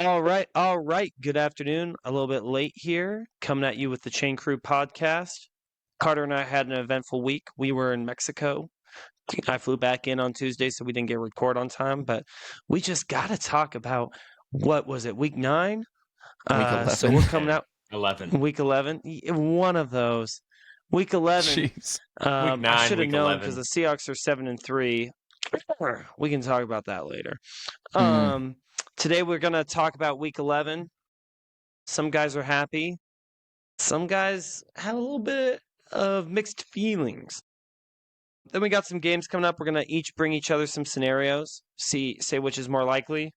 All right. Good afternoon. A little bit late here, coming at you with the Chain Crew podcast. Carter and I had an eventful week. We were in Mexico. I flew back in on Tuesday, so we didn't get record on time, but we just got to talk about what was it, week 9? Week So 11. we're coming out 11. week 11. One of those. Week 11. Jeez. Week 9, I should have week known 11. because the Seahawks are 7-3. We can talk about that later. Mm. Today we're going to talk about week 11. Some guys are happy. Some guys had a little bit of mixed feelings. Then we got some games coming up. We're going to each bring each other some scenarios, say which is more likely.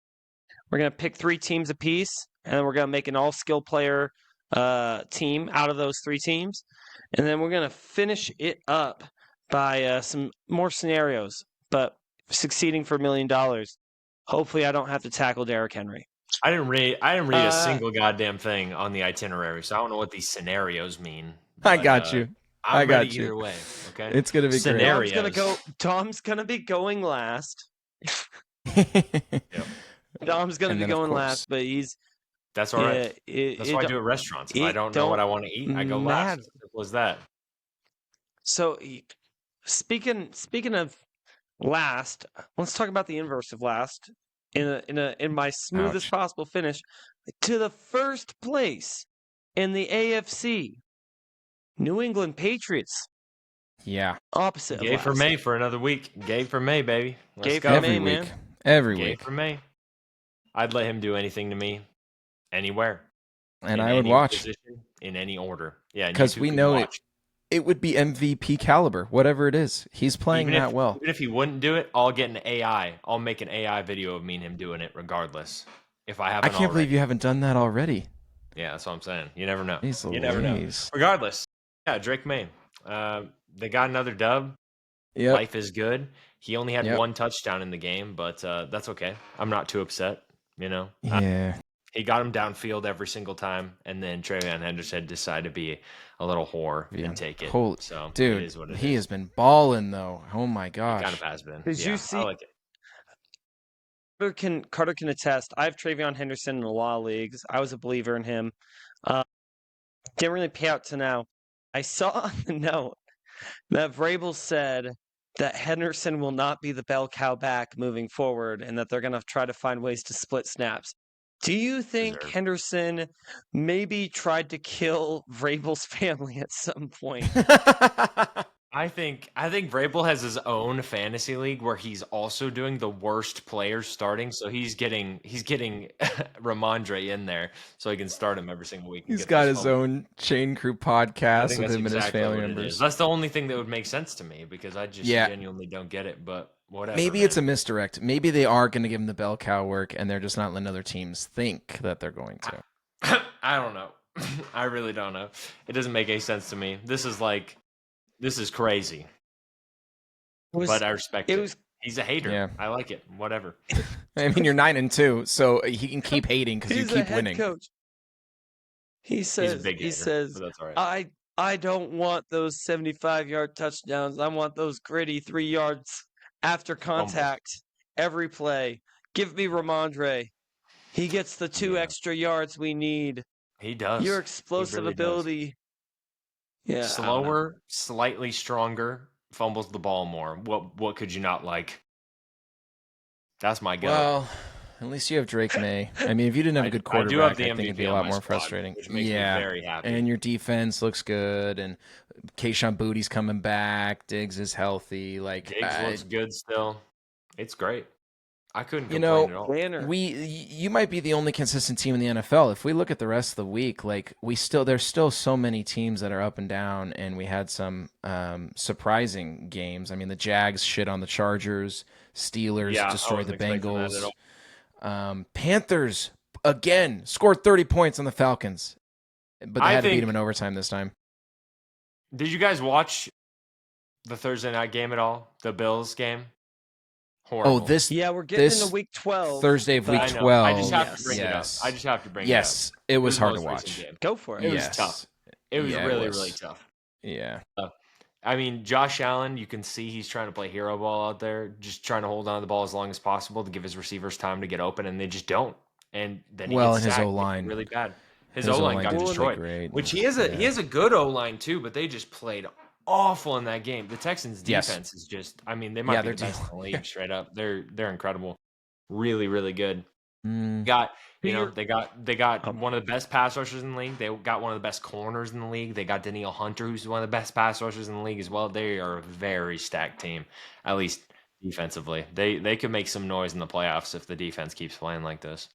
We're going to pick 3 teams apiece, and then we're going to make an all-skill player team out of those 3 teams. And then we're going to finish it up by some more scenarios, but succeeding for $1 million. Hopefully I don't have to tackle Derrick Henry. I didn't read a single goddamn thing on the itinerary, so I don't know what these scenarios mean. I got you. I'm got ready you. either way. Okay, It's gonna be scenarios. Dom's gonna be going last. great. Dom's gonna And be then, of going course- last, but he's That's all right. That's why I do at restaurants. If I don't know what I want to eat, I go last. matter. Simple as that. So speaking of last, let's talk about the inverse of last. In my smoothest Ouch. possible finish to the first place in the AFC, New England Patriots. Yeah. Opposite. Gay of for last. May for another week. Gay for May, baby. Let's Gay for go. May, Every man. week. Every Gay week. for May. I'd let him do anything to me, anywhere. And in I would any watch. position, in any order. Yeah, and you 'Cause two we can know watch. It would be MVP caliber, whatever it is. He's playing Even that if, well. Even if he wouldn't do it, I'll get an AI. I'll make an AI video of me and him doing it regardless. If I I haven't can't believe you haven't done that already. Yeah, that's what I'm saying. You never know. Jeez You never know. Louise. Regardless. Yeah, Drake May. They got another dub. Yep. Life is good. He only had Yep. 1 touchdown in the game, but that's okay. I'm not too upset, you know. Yeah. He got him downfield every single time, and then TreVeyon Henderson decided to be a little whore and take it. Holy so dude, it is what it he is. has been balling though. Oh my gosh. Kind of has been. Did you Yeah, see- I like it. Carter can attest. I have TreVeyon Henderson in a lot of leagues. I was a believer in him. Didn't really pay out to now. I saw on the note that Vrabel said that Henderson will not be the bell cow back moving forward, and that they're going to try to find ways to split snaps. Do you think Deserved. Henderson maybe tried to kill Vrabel's family at some point? I think Vrabel has his own fantasy league where he's also doing the worst players starting, so he's getting Ramondre in there so he can start him every single week. and He's get got those his fumbles. own Chain Crew I podcast think with that's him and his exactly family what it members. is. That's the only thing that would make sense to me because I just Yeah. genuinely don't get it. But whatever. Maybe man. it's a misdirect. Maybe they are going to give him the bell cow work, and they're just not letting other teams think that they're going to. I don't know. I really don't know. It doesn't make any sense to me. This is crazy. But I respect it. it was He's a hater. Yeah. I like it. Whatever. I mean, you're 9-2, so he can keep hating because you he's a keep head winning. coach. He He's a says big he hater, says but that's all right. I don't want those 75-yard touchdowns. I want those gritty 3 yards after contact every play. Give me Ramondre. He gets the 2 Yeah. extra yards we need. He does. Your explosive really does. ability. Yeah. I don't know. Slower, slightly stronger, fumbles the ball more. What could you not like? That's my guy. Well, at least you have Drake May. I mean, if you didn't have a good I do have quarterback, the I think it'd be MVP a on lot my more squad, frustrating. which makes Yeah, me very happy. and your defense looks good, and Kayshon Booty's coming back. Diggs is healthy. Like, Diggs looks good still. It's great. I couldn't You complain know, at all. Banner. you might be the only consistent team in the NFL. If we look at the rest of the week, like there's still so many teams that are up and down, and we had some surprising games. I mean, the Jags shit on the Chargers, Steelers Yeah, I destroyed the wasn't expecting that at Bengals, Panthers again scored 30 points on the Falcons, but they I had to beat think- them in overtime this time. Did you guys watch the Thursday night game at all? The Bills game? Horrible. Oh, this Yeah, we're getting this into week 12. Thursday of but week I know. 12. I just have Yes. to bring Yes. it up. I just have to bring yes, it it up. was hard the to most recent watch. game. Go for it. It was Yes. tough. It was Yeah, it really, was. really tough. Yeah. I mean, Josh Allen, you can see he's trying to play hero ball out there, just trying to hold on to the ball as long as possible to give his receivers time to get open, and they just don't. and then he Well, gets and his sacked, O-line. really bad. His His O-line O-line got didn't play destroyed, great. which he has a good O-line too, but they just played awful in that game. The Texans Yes. defense is just, I mean, they might be they're the best in the yeah. league straight up. They're incredible. Really, really good. Mm, Got Who they you're- got one of the best pass rushers in the league. They got one of the best corners in the league. They got Danielle Hunter, who's one of the best pass rushers in the league as well. They are a very stacked team, at least defensively. They could make some noise in the playoffs if the defense keeps playing like this.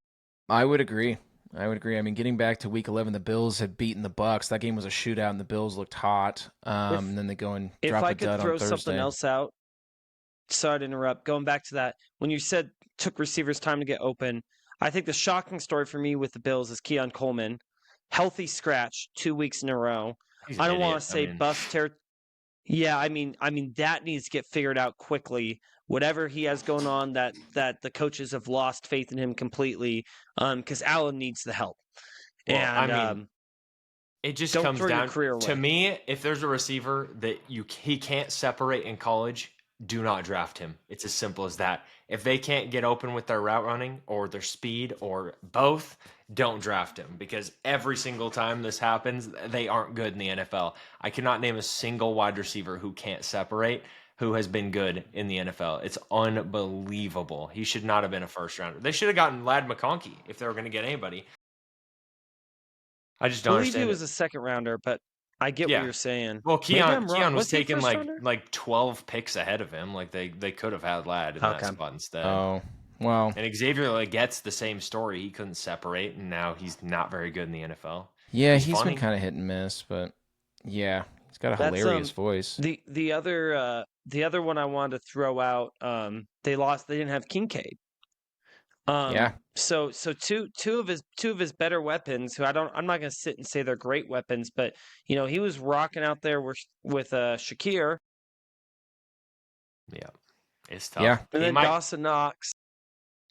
I would agree. I mean, getting back to Week 11, the Bills had beaten the Bucks. That game was a shootout, and the Bills looked hot. And then they go and if drop I a could dud throw on Thursday. something else out, sorry to interrupt. Going back to that, when you said took receivers time to get open, I think the shocking story for me with the Bills is Keon Coleman, healthy scratch 2 weeks in a row. He's I an don't want idiot. to say bust tear. Yeah, I mean that needs to get figured out quickly. Whatever he has going on, that the coaches have lost faith in him completely. Because Allen needs the help. Well, And I mean, it just don't comes throw your down career to away. me. If there's a receiver that he can't separate in college, do not draft him. It's as simple as that. If they can't get open with their route running or their speed or both, don't draft him, because every single time this happens, they aren't good in the NFL. I cannot name a single wide receiver who can't separate who has been good in the NFL. It's unbelievable. He should not have been a first rounder. They should have gotten Lad McConkey if they were going to get anybody. I just I don't believe he understand was it. a second rounder, but I get Yeah. what you're saying. Well, Maybe I'm wrong. Keon was Was he a taken first like rounder? 12 picks ahead of him. Like they could have had Lad in that Okay. spot instead. Oh, well. And Xavier gets the same story. He couldn't separate, and now he's not very good in the NFL. Yeah, He's he's funny. been kind of hit and miss, but yeah, he's got a That's, hilarious voice. The other one I wanted to throw out, they didn't have Kincaid. Yeah. So two of his better weapons, who I'm not gonna sit and say they're great weapons, but he was rocking out there with Shakir. Yeah, it's tough. Yeah. And then Dawson Knox.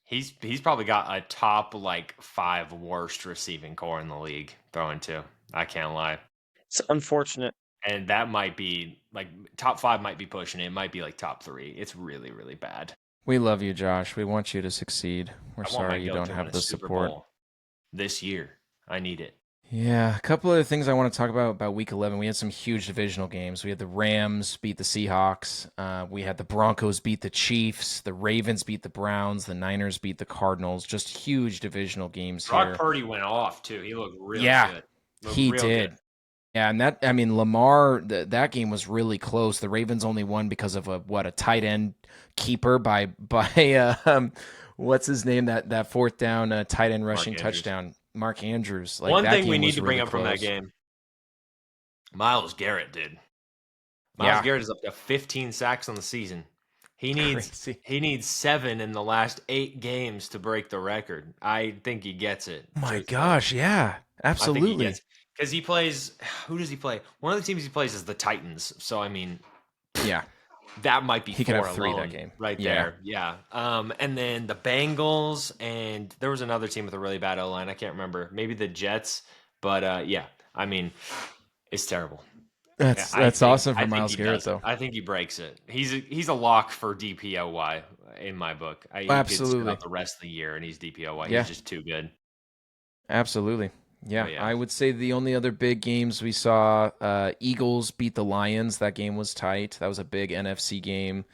He's probably got a top 5 worst receiving core in the league throwing to. I can't lie. It's unfortunate. And that might be top 5 might be pushing it. It might be top 3. It's really, really bad. We love you, Josh. We want you to succeed. We're I want sorry my you goat don't to have win a the Super support. Bowl this year. I need it. Yeah, a couple other things I want to talk about Week 11. We had some huge divisional games. We had the Rams beat the Seahawks. We had the Broncos beat the Chiefs. The Ravens beat the Browns. The Niners beat the Cardinals. Just huge divisional games here. Brock Purdy went off too. He looked really good. He did. Good. Yeah, and Lamar, that game was really close. The Ravens only won because of a tight end keeper by what's his name, that fourth down tight end rushing touchdown, Mark Andrews. One thing we need to bring up from that game, Myles Garrett, dude. Myles Garrett is up to 15 sacks on the season. He needs 7 in the last 8 games to break the record. I think he gets it. Oh my gosh, yeah, absolutely. Because he plays, who does he play? One of the teams he plays is the Titans. So, I mean, yeah, that might be he 4 could have 3 alone that game right there. Yeah. And then the Bengals, and there was another team with a really bad O-line. I can't remember. Maybe the Jets. But, yeah, I mean, it's terrible. That's awesome for Myles Garrett, though. I think he breaks it. He's a lock for DPOY in my book. Absolutely. He could sit out the rest of the year, and he's DPOY. Yeah. He's just too good. Absolutely. Yeah, yeah, I would say the only other big games we saw, Eagles beat the Lions. That game was tight. That was a big NFC game.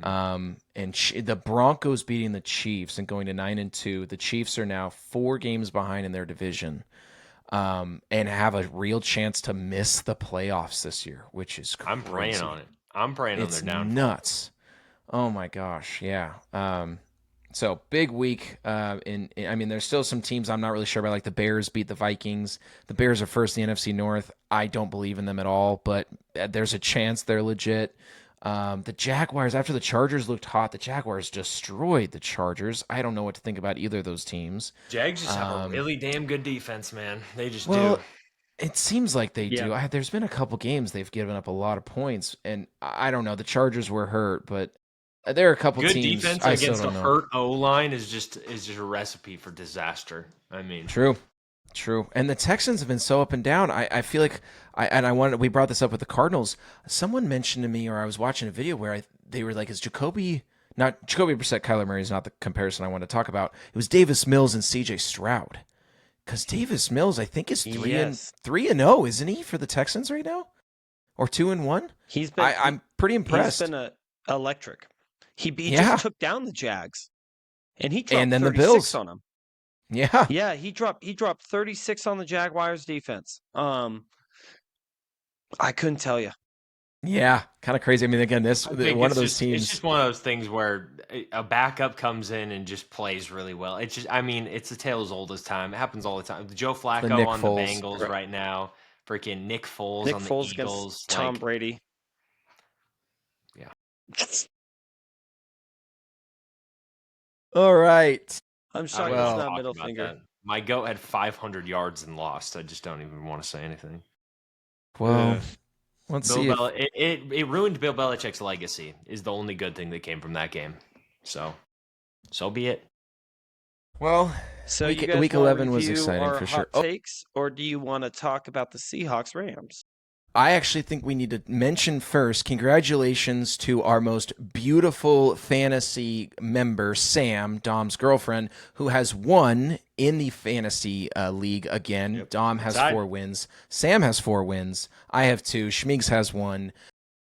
Mm-hmm. And the Broncos beating the Chiefs and going to 9-2. The Chiefs are now 4 games behind in their division, and have a real chance to miss the playoffs this year, which is crazy. I'm praying on it. I'm praying on their downfall. It's nuts. Oh my gosh, yeah. So big week. I mean, there's still some teams I'm not really sure about. Like the Bears beat the Vikings. The Bears are first in the NFC North. I don't believe in them at all, but there's a chance they're legit. The Jaguars, after the Chargers looked hot, the Jaguars destroyed the Chargers. I don't know what to think about either of those teams. Jags just have a really damn good defense, man. They just do. It seems like they do. There's been a couple games they've given up a lot of points, and I don't know. The Chargers were hurt, but there are a couple good teams. Good defense against a hurt O-line is just a recipe for disaster. I mean, true. And the Texans have been so up and down. I feel like we brought this up with the Cardinals. Someone mentioned to me, or I was watching a video where they were like, is Jacoby Now, Jacoby Brissett, Kyler Murray is not the comparison I want to talk about. It was Davis Mills and C.J. Stroud. Because Davis Mills, I think, is 3-0, isn't he, for the Texans right now? Or 2-1? He's been. I'm pretty impressed. He's been electric. He Yeah. just took down the Jags, and he dropped And then the 36 Bills. on them. Yeah. Yeah, he dropped 36 on the Jaguars defense. I couldn't tell you. Yeah, kind of crazy. I mean, again, one of those teams. It's just one of those things where a backup comes in and just plays really well. It's just, I mean, it's the tale as old as time. It happens all the time. Joe Flacco on Foles. the Bengals right now. Freaking Nick Foles on the Foles Eagles. Against Tom Brady. Yeah. All right. I'm shocked it's not middle finger. That. My goat had 500 yards and lost. I just don't even want to say anything. Well, let's see. It ruined Bill Belichick's legacy is the only good thing that came from that game. So be it. Well, so week 11 was exciting for sure. Takes, or do you want to talk about the Seahawks Rams? I actually think we need to mention first, congratulations to our most beautiful fantasy member, Sam, Dom's girlfriend, who has won in the fantasy league again. Yep. Dom has 4 wins. Sam has 4 wins. I have 2. Schmiegs has 1.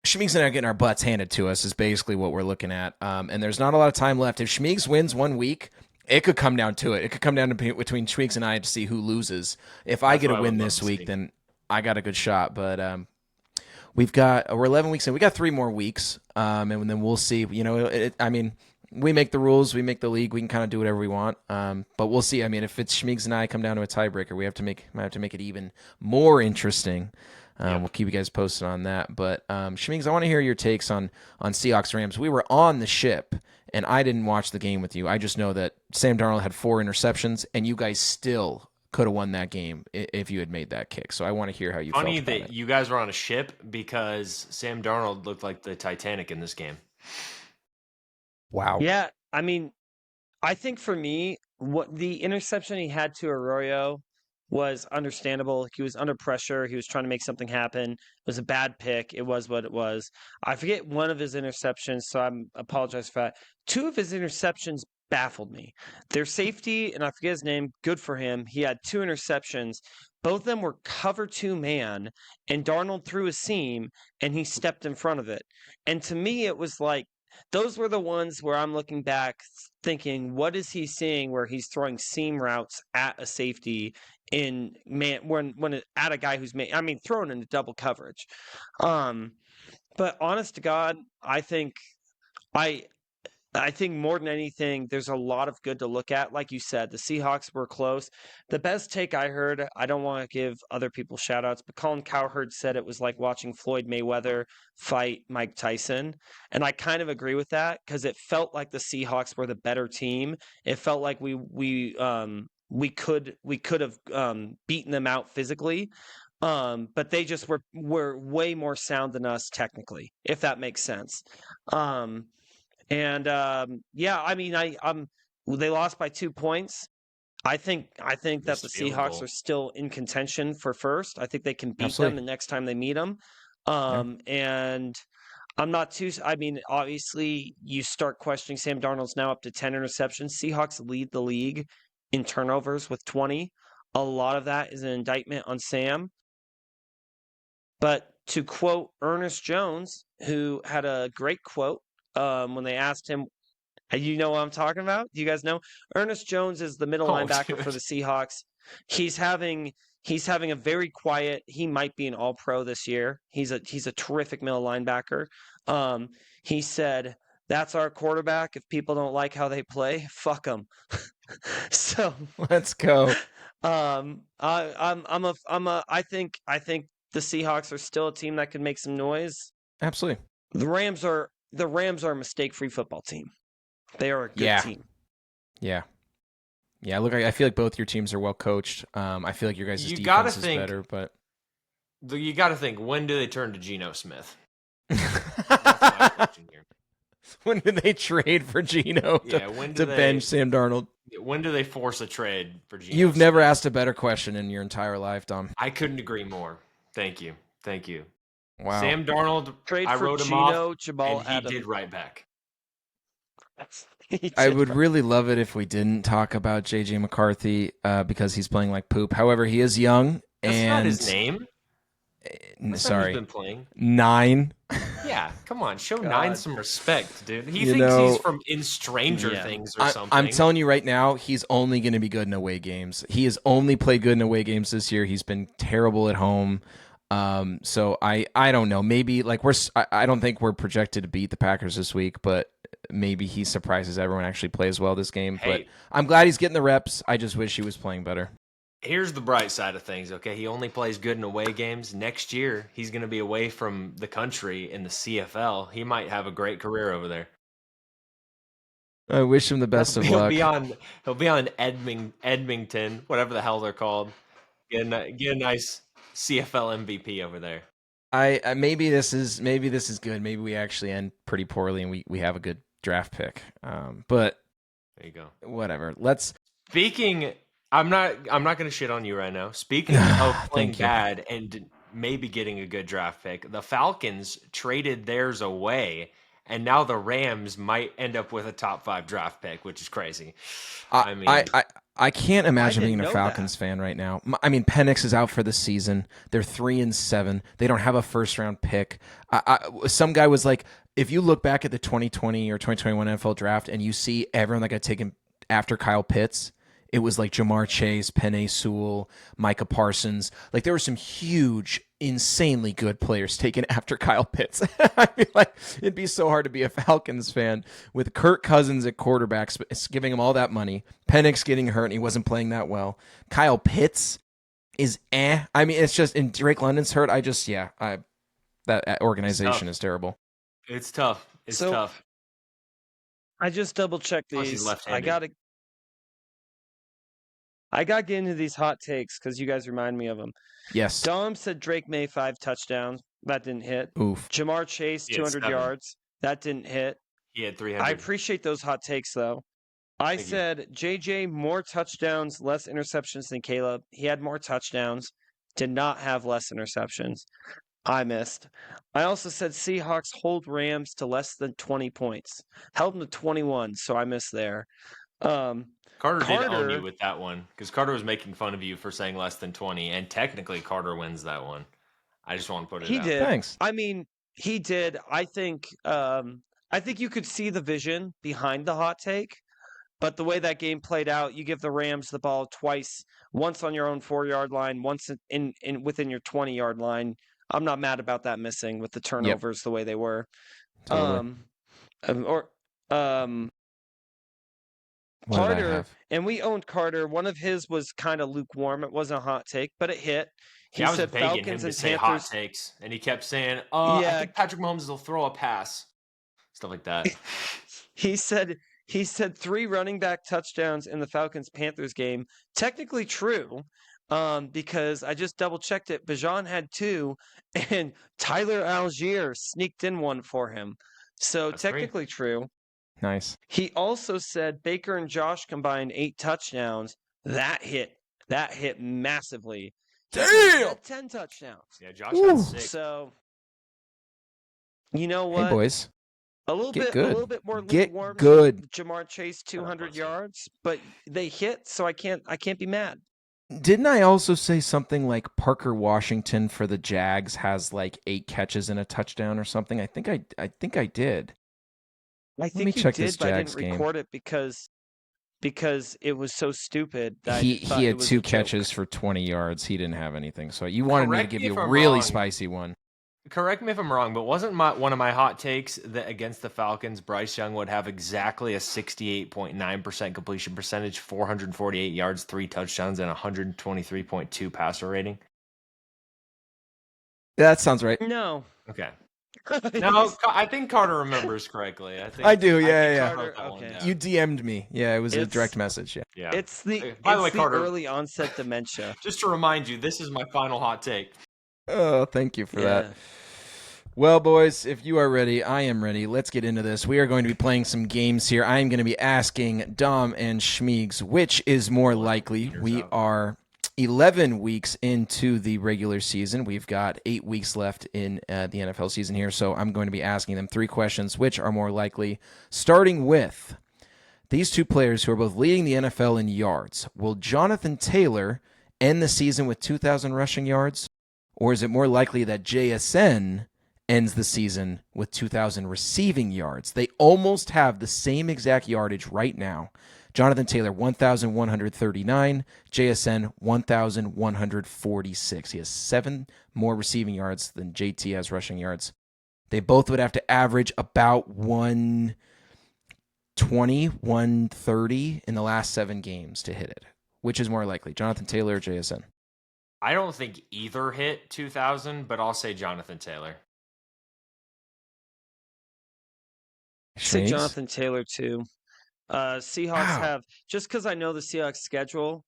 Schmiegs and I are getting our butts handed to us is basically what we're looking at. And there's not a lot of time left. If Schmiegs wins 1 week, it could come down to it. It could come down to between Schmiegs and I to see who loses. If I get a win this week, then I got a good shot. But we're 11 weeks in. We got 3 more weeks, and then we'll see. You know, I mean, we make the rules, we make the league. We can kind of do whatever we want. But we'll see. I mean, if it's Schmiegs and I come down to a tiebreaker, might have to make it even more interesting. We'll keep you guys posted on that. But Schmiegs, I want to hear your takes on Seahawks Rams. We were on the ship, and I didn't watch the game with you. I just know that Sam Darnold had 4 interceptions, and you guys still could have won that game if you had made that kick. So I want to hear how you felt about it. Funny that you guys were on a ship because Sam Darnold looked like the Titanic in this game. Wow. Yeah, I mean, I think for me, what the interception he had to Arroyo was understandable. He was under pressure. He was trying to make something happen. It was a bad pick. It was what it was. I forget one of his interceptions, so I apologize for that. 2 of his interceptions baffled me. Their safety, and I forget his name, good for him. He had 2 interceptions. Both of them were cover 2 man, and Darnold threw a seam, and he stepped in front of it. And to me, it was like, those were the ones where I'm looking back thinking, what is he seeing where he's throwing seam routes at a safety in man when at a guy who's thrown into double coverage. But honest to God, I think more than anything, there's a lot of good to look at. Like you said, the Seahawks were close. The best take I heard, I don't want to give other people shout outs, but Colin Cowherd said it was like watching Floyd Mayweather fight Mike Tyson. And I kind of agree with that because it felt like the Seahawks were the better team. It felt like we could have beaten them out physically. But they just were way more sound than us technically, if that makes sense. They lost by 2 points. I think that the Seahawks are still in contention for first. I think they can beat them the next time they meet them. And I'm not too. I mean, obviously, you start questioning Sam Darnold's now up to 10 interceptions. Seahawks lead the league in turnovers with 20. A lot of that is an indictment on Sam. But to quote Ernest Jones, who had a great quote when they asked him, you know what I'm talking about? Do you guys know? Ernest Jones is the middle linebacker for the Seahawks. He's having a very quiet. He might be an All-Pro this year. He's a terrific middle linebacker. He said, "That's our quarterback. If people don't like how they play, fuck them." So let's go. I think the Seahawks are still a team that can make some noise. Absolutely. The Rams are a mistake-free football team. They are a good team. Yeah. Look, I feel like both your teams are well coached. I feel like your guys' defense is better, but you got to think, when do they turn to Geno Smith? That's my question here. When do they trade for Geno to bench Sam Darnold? When do they force a trade for Geno? You've never asked a better question in your entire life, Dom. I couldn't agree more. Thank you. Wow. Sam Darnold, trade I for wrote him Geno, off, Jamal and he Adams. did right back. I would really love it if we didn't talk about JJ McCarthy because he's playing like poop. However, he is young That's and not his name. That's not who's been playing. 9. Yeah, come on, show God. 9 some respect, dude. He thinks he's from in Stranger Yeah. Things or something. I'm telling you right now, he's only going to be good in away games. He has only played good in away games this year. He's been terrible at home. So I don't know. Maybe like I don't think we're projected to beat the Packers this week, but maybe he surprises everyone, actually plays well this game. Hey. But I'm glad he's getting the reps. I just wish he was playing better. Here's the bright side of things, okay? He only plays good in away games. Next year, he's going to be away from the country in the CFL. He might have a great career over there. I wish him the best of luck. He'll be on Edmonton, whatever the hell they're called. Get a nice CFL MVP over there. Maybe this is good. Maybe we actually end pretty poorly and we have a good draft pick. But there you go. Whatever. Speaking, I'm not going to shit on you right now. Speaking of playing bad and maybe getting a good draft pick, the Falcons traded theirs away, and now the Rams might end up with a top 5 draft pick, which is crazy. I can't imagine being a Falcons fan right now. I mean, Penix is out for the season. They're 3-7. They don't have a first-round pick. Some guy was like, if you look back at the 2020 or 2021 NFL draft and you see everyone that got taken after Kyle Pitts, it was like Jamar Chase, Penei Sewell, Micah Parsons. Like there were some huge, insanely good players taken after Kyle Pitts. I mean, like it'd be so hard to be a Falcons fan with Kirk Cousins at quarterback, giving him all that money. Penix getting hurt and he wasn't playing that well. Kyle Pitts is I mean, it's just, and Drake London's hurt. That organization is terrible. It's tough. It's tough. I just double checked these. I got to get into these hot takes because you guys remind me of them. Yes. Dom said Drake May 5 touchdowns. That didn't hit. Oof. Jamar Chase 200 yards. That didn't hit. He had 300. I appreciate those hot takes though. I said JJ more touchdowns, less interceptions than Caleb. He had more touchdowns. Did not have less interceptions. I missed. I also said Seahawks hold Rams to less than 20 points. Held them to 21, so I missed there. Carter did own you with that one because Carter was making fun of you for saying less than 20, and technically Carter wins that one. I just want to put it out. He did. Thanks. I mean, he did. I think you could see the vision behind the hot take, but the way that game played out, you give the Rams the ball twice, once on your own 4-yard line, once in within your 20-yard line. I'm not mad about that missing with the turnovers the way they were. Totally. Carter, and we owned Carter. One of his was kind of lukewarm. It wasn't a hot take, but it hit. He said begging him to say hot takes, and he kept saying, I think Patrick Mahomes will throw a pass. Stuff like that. He said 3 running back touchdowns in the Falcons-Panthers game. Technically true, because I just double-checked it. Bijan had 2, and Tyler Algier sneaked in 1 for him. So that's technically true. Nice. He also said Baker and Josh combined 8 touchdowns. That hit massively. Damn! 10 touchdowns. Yeah, Josh had 6. So, you know what? Hey, boys. A little bit more lukewarm. Good. Jamar Chase 200 yards, but they hit, so I can't be mad. Didn't I also say something like Parker Washington for the Jags has like 8 catches and a touchdown or something? I think I did. I think you did, but I didn't record it because it was so stupid. That he had 2 catches for 20 yards. He didn't have anything. So you wanted me to give you a really spicy one. Correct me if I'm wrong, but wasn't one of my hot takes that against the Falcons, Bryce Young would have exactly a 68.9% completion percentage, 448 yards, 3 touchdowns, and 123.2 passer rating? That sounds right. No. Okay. No, I think Carter remembers correctly. I do. Yeah. Carter, okay. You DM'd me. Yeah, it was a direct message. Yeah. It's the Carter, early onset dementia. Just to remind you, this is my final hot take. Oh, thank you for that. Well, boys, if you are ready, I am ready. Let's get into this. We are going to be playing some games here. I am going to be asking Dom and Schmeegs which is more likely. We are 11 weeks into the regular season. We've got 8 weeks left in the NFL season here, so I'm going to be asking them 3 questions, which are more likely, starting with these two players who are both leading the NFL in yards. Will Jonathan Taylor end the season with 2,000 rushing yards, or is it more likely that JSN ends the season with 2,000 receiving yards? They almost have the same exact yardage right now. Jonathan Taylor, 1,139. JSN, 1,146. He has 7 more receiving yards than JT has rushing yards. They both would have to average about 120, 130 in the last 7 games to hit it. Which is more likely, Jonathan Taylor or JSN? I don't think either hit 2,000, but I'll say Jonathan Taylor. Say Jonathan Taylor too. Seahawks have, just because I know the Seahawks schedule,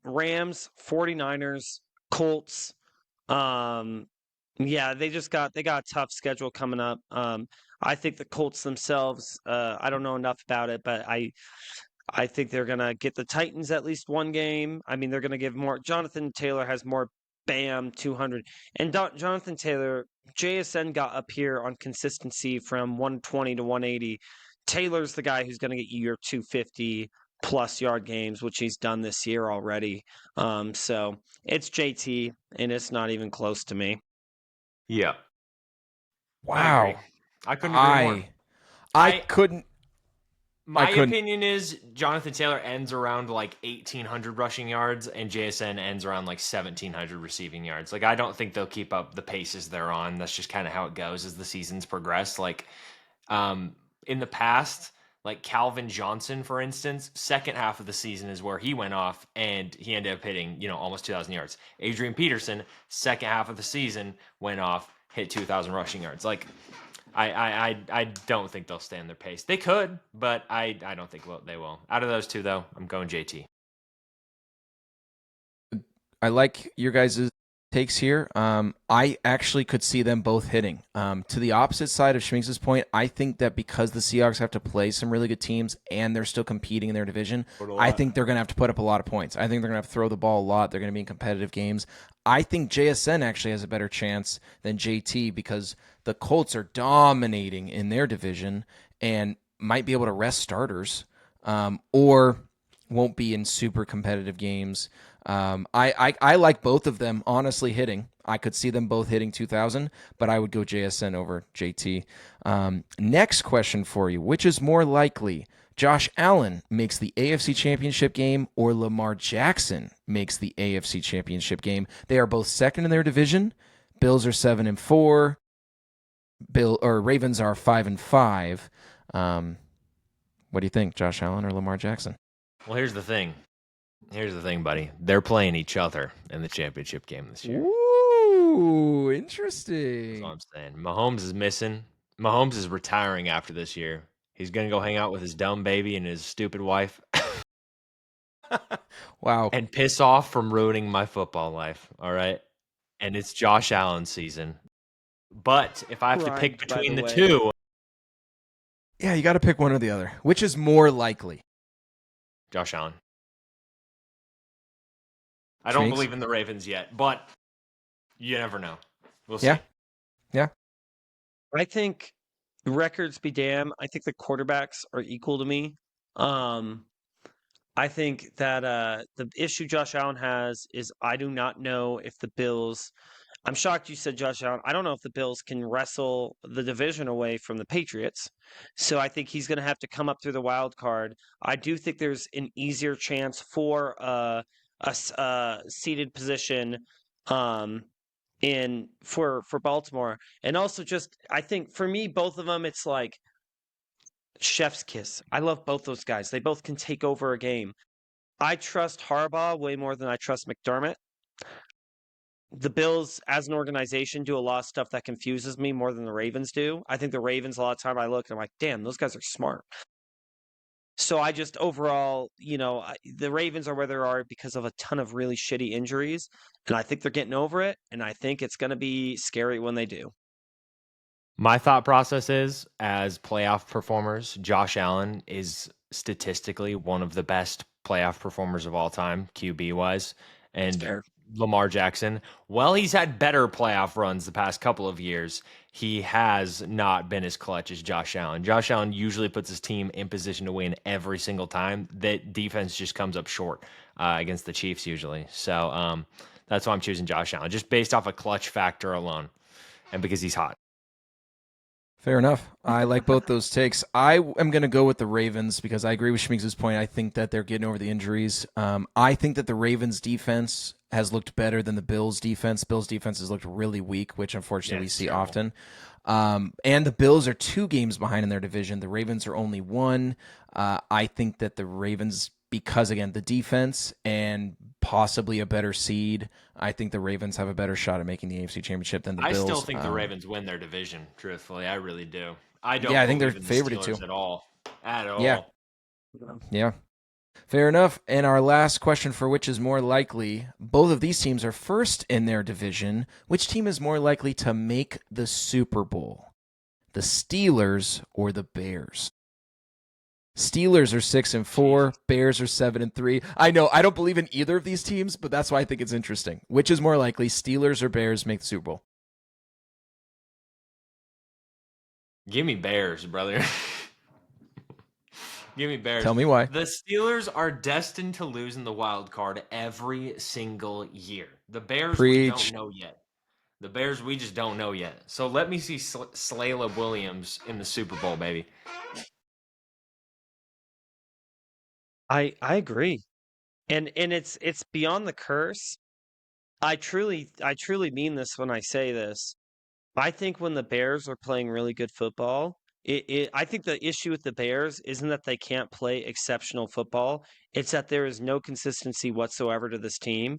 Rams, 49ers, Colts. Yeah, they got a tough schedule coming up. I think the Colts themselves, I don't know enough about it, but I think they're going to get the Titans at least one game. I mean, they're going to give more. Jonathan Taylor has more 200. And Jonathan Taylor, JSN got up here on consistency from 120 to 180. Taylor's the guy who's going to get you your 250 plus yard games, which he's done this year already. So it's JT, and it's not even close to me. Yeah. Wow. I couldn't agree more. I couldn't. My opinion is Jonathan Taylor ends around like 1,800 rushing yards, and JSN ends around like 1,700 receiving yards. Like, I don't think they'll keep up the paces they're on. That's just kind of how it goes as the seasons progress. Like, in the past, like Calvin Johnson, for instance, second half of the season is where he went off, and he ended up hitting, almost 2,000 yards. Adrian Peterson, second half of the season, went off, hit 2,000 rushing yards. Like, I don't think they'll stay on their pace. They could, but I don't think they will. Out of those two, though, I'm going JT. I like your guys' takes here. I actually could see them both hitting. To the opposite side of Schminks' point, I think that because the Seahawks have to play some really good teams and they're still competing in their division, I think they're going to have to put up a lot of points. I think they're going to have to throw the ball a lot. They're going to be in competitive games. I think JSN actually has a better chance than JT because the Colts are dominating in their division and might be able to rest starters or won't be in super competitive games. I like both of them honestly hitting. I could see them both hitting 2,000, but I would go JSN over JT. Next question for you. Which is more likely? Josh Allen makes the AFC Championship game or Lamar Jackson makes the AFC Championship game? They are both second in their division. Bills are 7-4. Ravens are 5-5. What do you think, Josh Allen or Lamar Jackson? Well, here's the thing. Buddy. They're playing each other in the championship game this year. Ooh, interesting. That's what I'm saying. Mahomes is missing. Mahomes is retiring after this year. He's going to go hang out with his dumb baby and his stupid wife. Wow. And piss off from ruining my football life, all right? And it's Josh Allen's season. But if I have to pick between the two... Yeah, you got to pick one or the other. Which is more likely? Josh Allen. I don't believe in the Ravens yet, but you never know. We'll see. Yeah. I think records be damned. I think the quarterbacks are equal to me. I think that the issue Josh Allen has is I do not know if the Bills. I'm shocked you said Josh Allen. I don't know if the Bills can wrestle the division away from the Patriots. So I think he's going to have to come up through the wild card. I do think there's an easier chance for a seated position for Baltimore. And also just I think for me, both of them, it's like chef's kiss. I love both those guys. They both can take over a game. I trust Harbaugh way more than I trust McDermott. The Bills, as an organization, do a lot of stuff that confuses me more than the Ravens do. I think the Ravens, a lot of time I look and I'm like, damn, those guys are smart. So I just overall, the Ravens are where they are because of a ton of really shitty injuries. And I think they're getting over it. And I think it's going to be scary when they do. My thought process is, as playoff performers, Josh Allen is statistically one of the best playoff performers of all time, QB-wise. and Fair. Lamar Jackson, well, he's had better playoff runs the past couple of years. He has not been as clutch as Josh Allen. Josh Allen usually puts his team in position to win every single time. That defense just comes up short against the Chiefs usually. So that's why I'm choosing Josh Allen, just based off a clutch factor alone, and because he's hot. Fair enough. I like both those takes. I am going to go with the Ravens because I agree with Schmigs' point. I think that they're getting over the injuries. I think that the Ravens defense has looked better than the Bills defense. Bills defense has looked really weak, which unfortunately we see often. And the Bills are 2 games behind in their division. The Ravens are only 1. I think that the Ravens, because again, the defense and possibly a better seed, I think the Ravens have a better shot at making the AFC Championship than the Bills. I still think the Ravens win their division, truthfully. I really do. I don't I think they're believe in the favored Steelers too. at all. At all. Yeah. Fair enough. And our last question for which is more likely, both of these teams are first in their division. Which team is more likely to make the Super Bowl? The Steelers or the Bears? Steelers are 6-4, Bears are 7-3. I know I don't believe in either of these teams, but that's why I think it's interesting. Which is more likely, Steelers or Bears make the Super Bowl? Give me Bears, brother. Give me Bears. Tell me why. The Steelers are destined to lose in the wild card every single year. The Bears, we don't know yet. The Bears, we just don't know yet. So let me see Slayla Williams in the Super Bowl, baby. I agree. And it's beyond the curse. I truly mean this when I say this. I think when the Bears are playing really good football, I think the issue with the Bears isn't that they can't play exceptional football. It's that there is no consistency whatsoever to this team.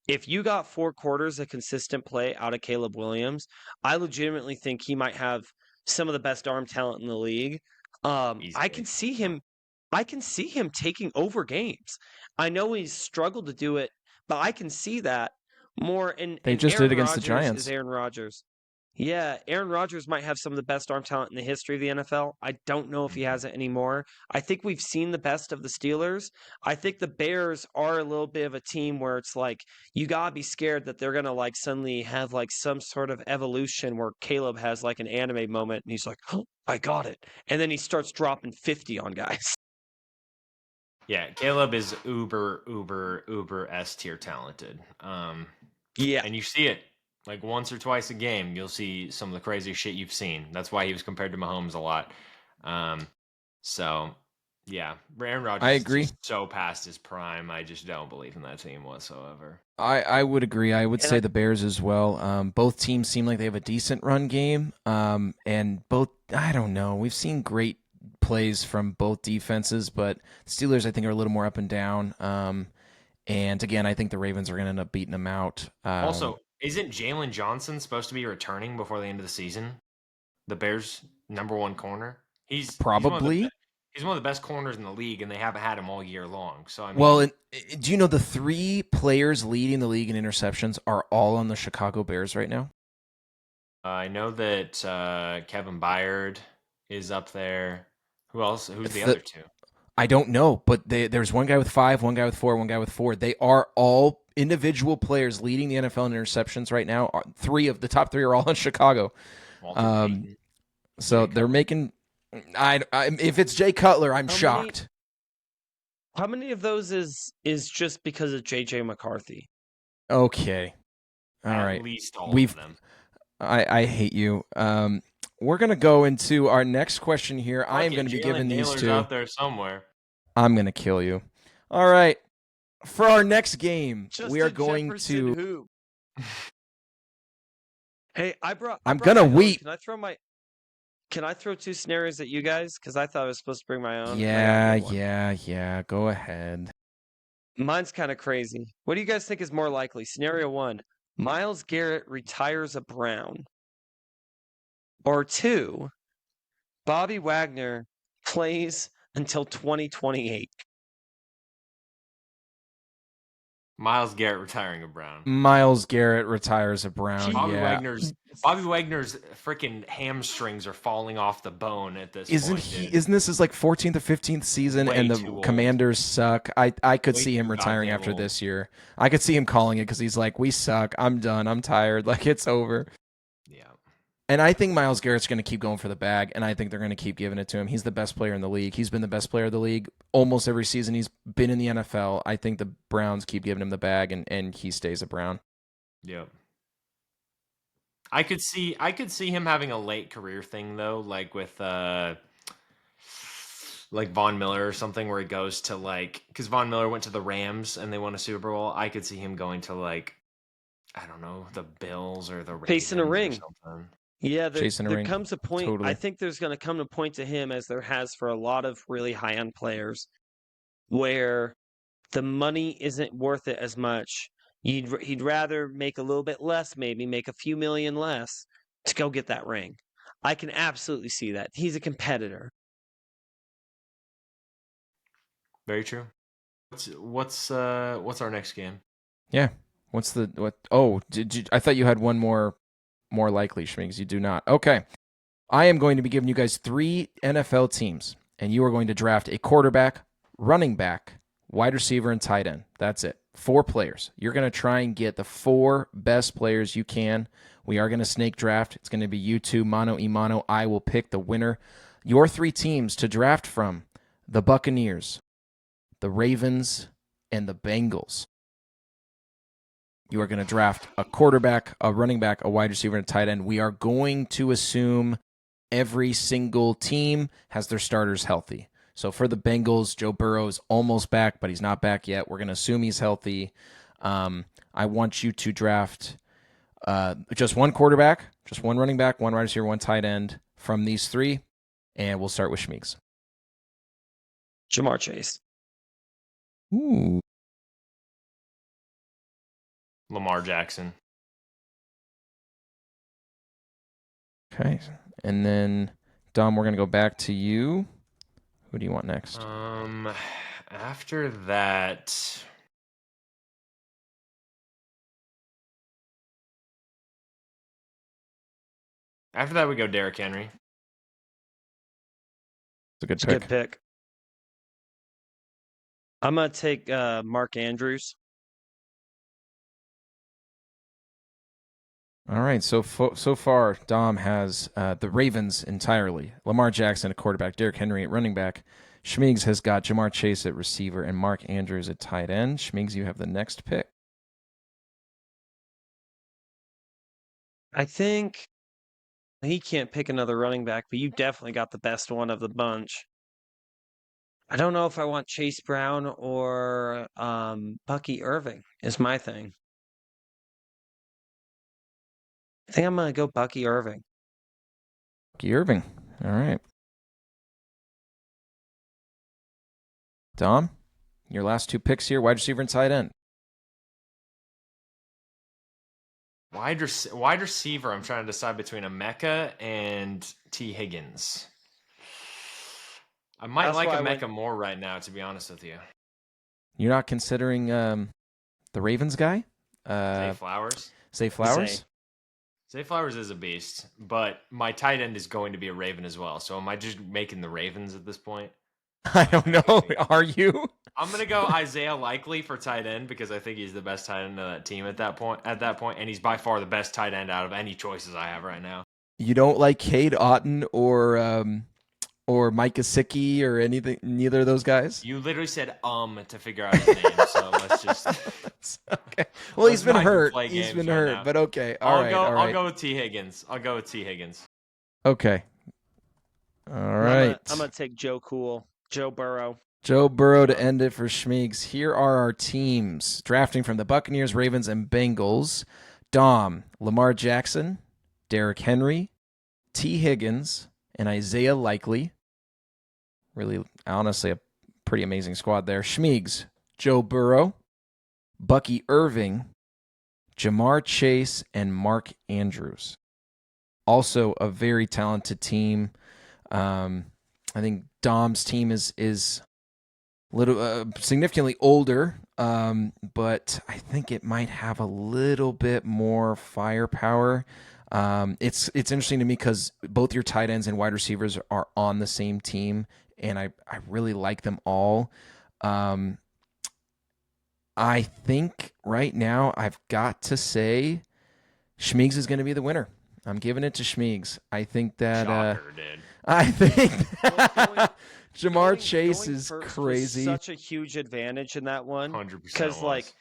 If you got 4 quarters of consistent play out of Caleb Williams, I legitimately think he might have some of the best arm talent in the league. I can see him taking over games. I know he's struggled to do it, but I can see that more. And They just Aaron did against the Rodgers Giants. is Aaron Rodgers. Yeah, Aaron Rodgers might have some of the best arm talent in the history of the NFL. I don't know if he has it anymore. I think we've seen the best of the Steelers. I think the Bears are a little bit of a team where it's like you gotta be scared that they're gonna like suddenly have like some sort of evolution where Caleb has like an anime moment and he's like, "Oh, I got it," and then he starts dropping 50 on guys. Yeah, Caleb is uber S tier talented. Yeah, and you see it like once or twice a game. You'll see some of the crazy shit you've seen. That's why he was compared to Mahomes a lot. So yeah, Aaron Rodgers I agree. is just so past his prime. I just don't believe in that team whatsoever. I would agree. I would say the Bears as well. Both teams seem like they have a decent run game. And both, I don't know. We've seen great plays from both defenses, but the Steelers, I think, are a little more up and down. And again, I think the Ravens are going to end up beating them out. Also, isn't Jalen Johnson supposed to be returning before the end of the season? The Bears' #1 corner. He's probably. He's one of the best corners in the league, and they haven't had him all year long. So I mean, well, do you know the 3 players leading the league in interceptions are all on the Chicago Bears right now? I know that Kevin Byard is up there. Who else? Who's the other 2? I don't know, but there's one guy with 5, one guy with 4, one guy with 4. They are all individual players leading the NFL in interceptions right now. 3 of the top 3 are all in Chicago. So they're making. If it's Jay Cutler, I'm shocked. How many of those is just because of JJ McCarthy? Okay, all right. At least all of them. I hate you. We're gonna go into our next question here. I am gonna be giving these 2 out there somewhere. I'm gonna kill you. All right, for our next game, we are going Jefferson to. Hoop. Hey, I'm gonna weep. Can I throw 2 scenarios at you guys? Because I thought I was supposed to bring my own. Yeah. Go ahead. Mine's kind of crazy. What do you guys think is more likely? Scenario 1, Myles Garrett retires a Brown. Or 2, Bobby Wagner plays until 2028. Miles Garrett retiring a Brown. Miles Garrett retires a Brown. Bobby Yeah. Wagner's freaking hamstrings are falling off the bone at this point. Isn't this his like 14th or 15th season, Way and too the old. Commanders suck? I could Way see him too retiring goddamn after old. this year. I could see him calling it because he's like, we suck. I'm done. I'm tired. Like, it's over. Yeah. And I think Miles Garrett's going to keep going for the bag, and I think they're going to keep giving it to him. He's the best player in the league. He's been the best player of the league almost every season he's been in the NFL. I think the Browns keep giving him the bag, and he stays a Brown. Yep. I could see him having a late career thing though, like with like Von Miller or something, where he goes to like, because Von Miller went to the Rams and they won a Super Bowl. I could see him going to like, I don't know, the Bills or the Ravens Chasing a ring. or something. Yeah, Chasing a there ring. comes a point. Totally. I think there's going to come a point to him, as there has for a lot of really high-end players, where the money isn't worth it as much. He'd rather make a little bit less, maybe make a few million less to go get that ring. I can absolutely see that. He's a competitor. Very true. What's our next game? Yeah. Oh, I thought you had one more likely, Schmigs. You do not. Okay. I am going to be giving you guys 3 NFL teams, and you are going to draft a quarterback, running back, wide receiver, and tight end. That's it. 4 players. You're going to try and get the 4 best players you can. We are going to snake draft. It's going to be you 2, mano y mano. I will pick the winner. Your 3 teams to draft from: the Buccaneers, the Ravens, and the Bengals. You are going to draft a quarterback, a running back, a wide receiver, and a tight end. We are going to assume every single team has their starters healthy. So for the Bengals, Joe Burrow is almost back, but he's not back yet. We're going to assume he's healthy. I want you to draft just one quarterback, just one running back, one wide receiver, one tight end from these 3. And we'll start with Schmeeks. Jamar Chase. Ooh. Lamar Jackson. Okay. And then, Dom, we're going to go back to you. Who do you want next? After that, we go Derrick Henry. It's a good It's a pick. good pick. I'm going to take Mark Andrews. All right, so far, Dom has the Ravens entirely. Lamar Jackson at quarterback, Derrick Henry at running back. Schmeigs has got Jamar Chase at receiver and Mark Andrews at tight end. Schmeigs, you have the next pick. I think he can't pick another running back, but you definitely got the best one of the bunch. I don't know if I want Chase Brown or Bucky Irving is my thing. I think I'm going to go Bucky Irving. Bucky Irving. All right. Dom, your last 2 picks here, wide receiver and tight end. Wide receiver, I'm trying to decide between Emeka and T. Higgins. I might That's like why I Emeka more right now, to be honest with you. You're not considering the Ravens guy? Zay Flowers? Zay Flowers? Zay Flowers is a beast, but my tight end is going to be a Raven as well. So am I just making the Ravens at this point? I don't know. Are you? I'm gonna go Isaiah Likely for tight end because I think he's the best tight end of that team at that point, and he's by far the best tight end out of any choices I have right now. You don't like Cade Otton or Mike Gesicki or anything? Neither of those guys. You literally said to figure out his name, so let's just. Okay. Well, he's been not even hurt. play He's games been right hurt, now. but okay. All right. I'll go with T. Higgins. Okay. All right. I'm going to take Joe Burrow. Joe Burrow to end it for Schmeigs. Here are our teams drafting from the Buccaneers, Ravens, and Bengals. Dom, Lamar Jackson, Derrick Henry, T. Higgins, and Isaiah Likely. Really, honestly, a pretty amazing squad there. Schmeigs, Joe Burrow, Bucky Irving, Jamar Chase, and Mark Andrews. Also a very talented team. I think Dom's team is little significantly older But I think it might have a little bit more firepower. It's interesting to me because both your tight ends and wide receivers are on the same team, and I really like them all. I think right now I've got to say Schmeigs is going to be the winner. I'm giving it to Schmeigs. I think that Shocker, dude. I think Jamar Going Chase is first was crazy. such a huge advantage in that one 100% because, like,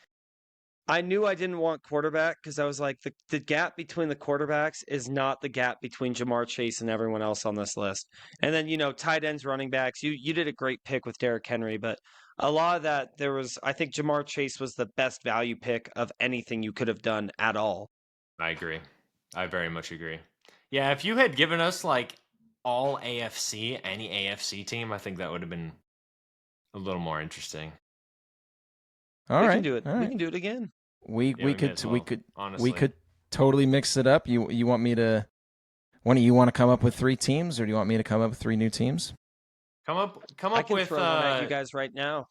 I knew I didn't want quarterback because I was like, the gap between the quarterbacks is not the gap between Jamar Chase and everyone else on this list. And then, tight ends, running backs. You did a great pick with Derrick Henry, but a lot of that, I think Jamar Chase was the best value pick of anything you could have done at all. I agree. I very much agree. Yeah, if you had given us like all AFC, any AFC team, I think that would have been a little more interesting. All we right, can do it. all We right. can do it again. We Yeah, could may as we well, could honestly. we could totally mix it up. You want me to? When you want to come up with 3 teams, or do you want me to come up with 3 new teams? come up I can with throw one at you guys right now.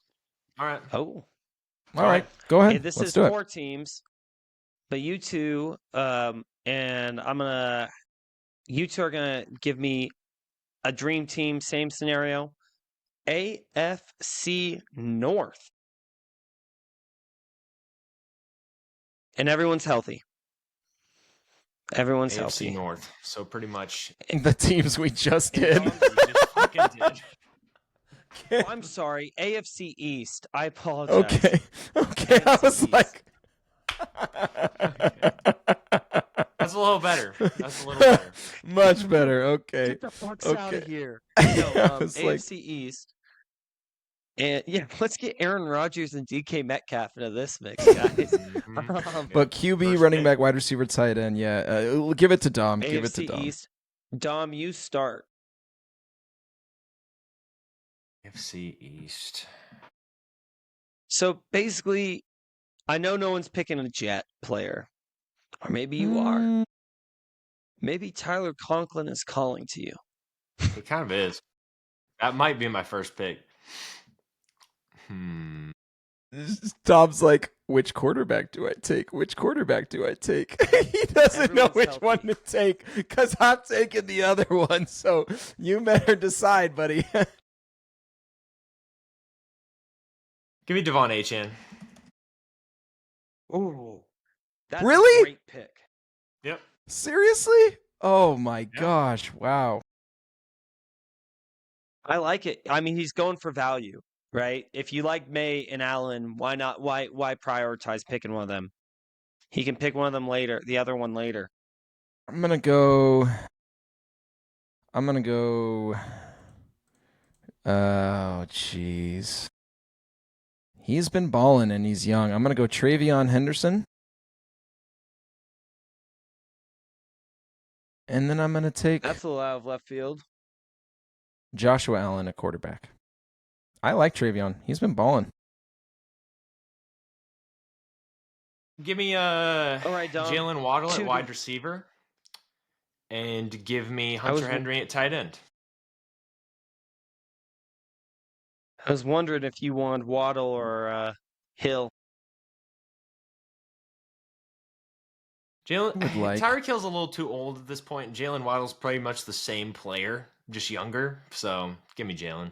all right. Oh, All right, go ahead. okay, this Let's is do it. 4 teams, but you two, and you two are gonna give me a dream team. Same scenario. AFC North, and everyone's healthy. Everyone's AFC healthy. North. So pretty much The teams we just And did. we just fucking did. Oh, I'm sorry, AFC East. I apologize. Okay. Okay. I AFC was East. like. That's a little better. That's a little better. Much better. Okay. Get the fuck out Okay. of here. I No, was AFC like, East. And yeah, let's get Aaron Rodgers and DK Metcalf into this mix, guys. Mhm. but QB, First running pick. back, wide receiver, tight end. Yeah. Give it to Dom. Give it to AFC Dom. East. Dom, you start. AFC East. So basically, I know no one's picking a Jet player. Or maybe you are. Mm, Maybe Tyler Conklin is calling to you. It kind of is. That might be my first pick. Dom's like, which quarterback do I take? Which quarterback do I take? He doesn't know Everyone's which one healthy. to take because I'm taking the other one. So you better decide, buddy. Give me Devon Achane. Ooh. That's Really? a great pick. Yep. Seriously? Oh my gosh. Wow. I like it. I mean, he's going for value, right? If you like May and Allen, why not? Why prioritize picking one of them? He can pick one of them later, the other one later. I'm going to go. Oh, jeez. He's been balling and he's young. I'm going to go Travion Henderson. And then I'm going to take That's a little out of left field. Joshua Allen, a quarterback. I like Travion. He's been balling. Give me right, Dom. Jalen Waddle at Two- wide receiver. And give me I was- Hunter Henry at tight end. I was wondering if you wanted Waddle or Hill. Jalen would like- Tyreek Hill's a little too old at this point. Jalen Waddle's pretty much the same player, just younger. So give me Jalen.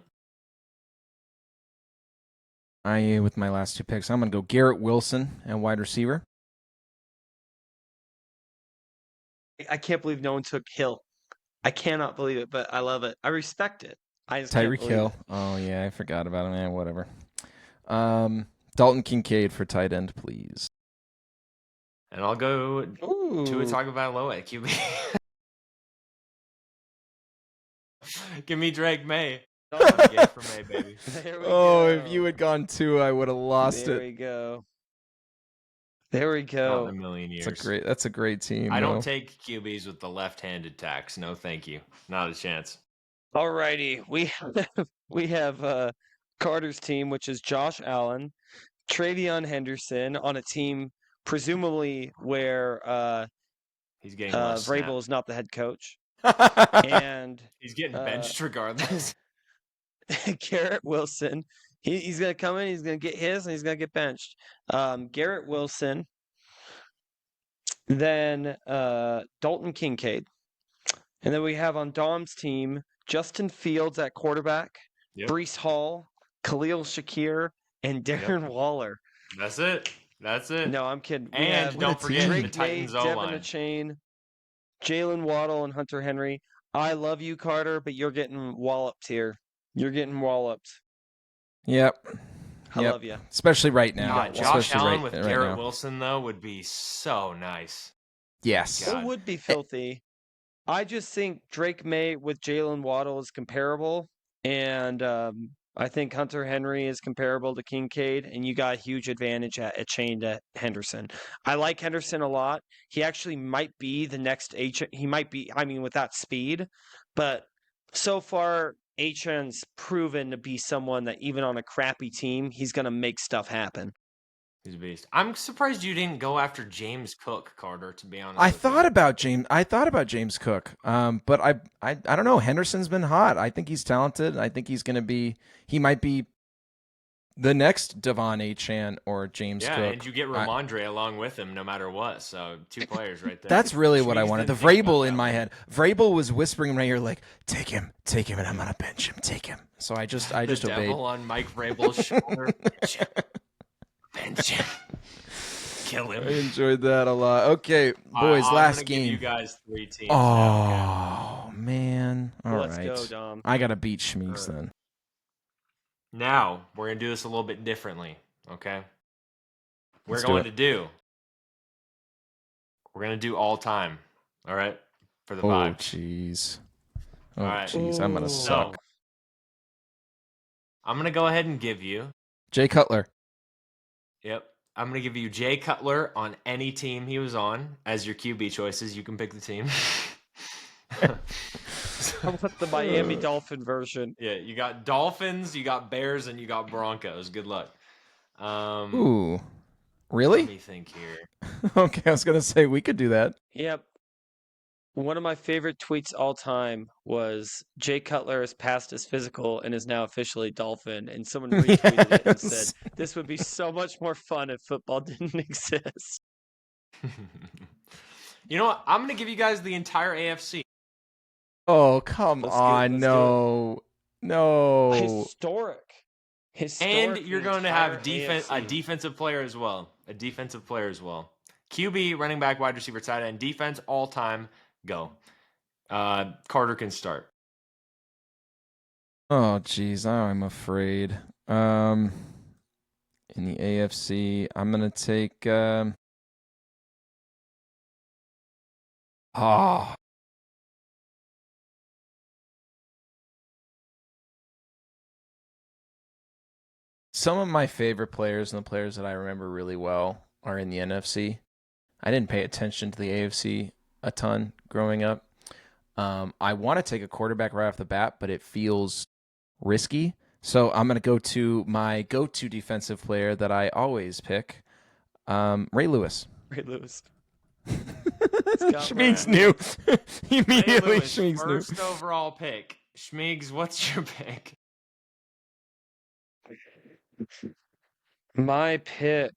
With my last 2 picks, I'm going to go Garrett Wilson and wide receiver. I can't believe no one took Hill. I cannot believe it, but I love it. I respect it. I just can't Tyreek believe Hill. it. Oh, yeah, I forgot about him. Whatever. Dalton Kincaid for tight end, please. And I'll go Ooh. Tua Tagovailoa at QB. Give me Drake May. Get for May, baby. There we Oh, go. if you had gone 2, I would have lost There it. we go. There we Not go. in a million years. That's a great team. I don't though. take QBs with the left-handed tax. No, thank you. Not a chance. Alrighty, we have Carter's team, which is Josh Allen, Travion Henderson on a team presumably where He's getting less Vrabel snap. is not the head coach, and He's getting benched regardless. Garrett Wilson. He's going to come in, he's going to get his, and he's going to get benched. Garrett Wilson, then Dalton Kincaid. And then we have on Dom's team Justin Fields at quarterback, Yep. Breece Hall, Khalil Shakir, and Darren Waller. That's it. That's it. No, I'm kidding. We And have don't forget the Drake May, Titans O Devin line. Achane, Jalen Waddle, and Hunter Henry. I love you, Carter, but you're getting walloped here. You're getting walloped. Yep. I Yep. love you. Especially right now. God, Josh Especially Allen with right Garrett now. Wilson though would be so nice. Yes. God. It would be filthy. I just think Drake May with Jalen Waddle is comparable, and I think Hunter Henry is comparable to Kincaid, and you got a huge advantage at chain to Henderson. I like Henderson a lot. He actually might be the next He might be. I mean, with that speed, but so far HN's proven to be someone that even on a crappy team, he's gonna make stuff happen. He's a beast. I'm surprised you didn't go after James Cook, Carter, to be honest. I with you. thought about James Cook. But I don't know. Henderson's been hot. I think he's talented. I think he might be the next Devon Achane or James Yeah, Cook. and you get Ramondre along with him no matter what. So 2 players right there. That's really what I Schmeeks wanted. The didn't think about Vrabel that in my one. head. Vrabel was whispering in my ear like, take him, and I'm gonna bench him, take him. So I just The obeyed. devil on Mike Vrabel's shoulder. Bench him. Kill I him. enjoyed that a lot. Okay, boys, I'm last gonna game. Give you guys 3 teams. now, Oh man! All Let's right, go, Dom. I gotta beat Schmeeks then. Now we're gonna do this a little bit differently. Okay. We're Let's do going it. to do. We're gonna do all time. All right. For the Oh 5. jeez. Oh All right. jeez, I'm gonna Ooh. suck. So I'm gonna go ahead and give you. Jay Cutler. Yep. I'm gonna give you Jay Cutler on any team he was on as your QB choices. You can pick the team. How about the Miami Dolphin version? Yeah, you got Dolphins, you got Bears, and you got Broncos. Good luck. Ooh, Let really? me think here. Okay, I was gonna say we could do that. Yep. One of my favorite tweets all time was Jay Cutler has passed his physical and is now officially Dolphin. And someone retweeted it and Yes. said, this would be so much more fun if football didn't exist. You know what? I'm gonna give you guys the entire AFC. Oh come Let's do it, on, let's do no, no. Historic. And you're the going to have entire a AFC. defensive player as well. A defensive player as well. QB, running back, wide receiver, tight end, defense, all time, go. Carter can start. Oh jeez, I'm afraid. In the AFC, I'm gonna take. Oh. Some of my favorite players and the players that I remember really well are in the NFC. I didn't pay attention to the AFC a ton growing up. I want to take a quarterback right off the bat, but it feels risky. So I'm going to go to my go-to defensive player that I always pick, Ray Lewis. Ray Lewis. Schmeeks knew. Immediately, Ray Lewis, Schmeeks knew. first overall pick. Schmeeks, what's your pick? My pick.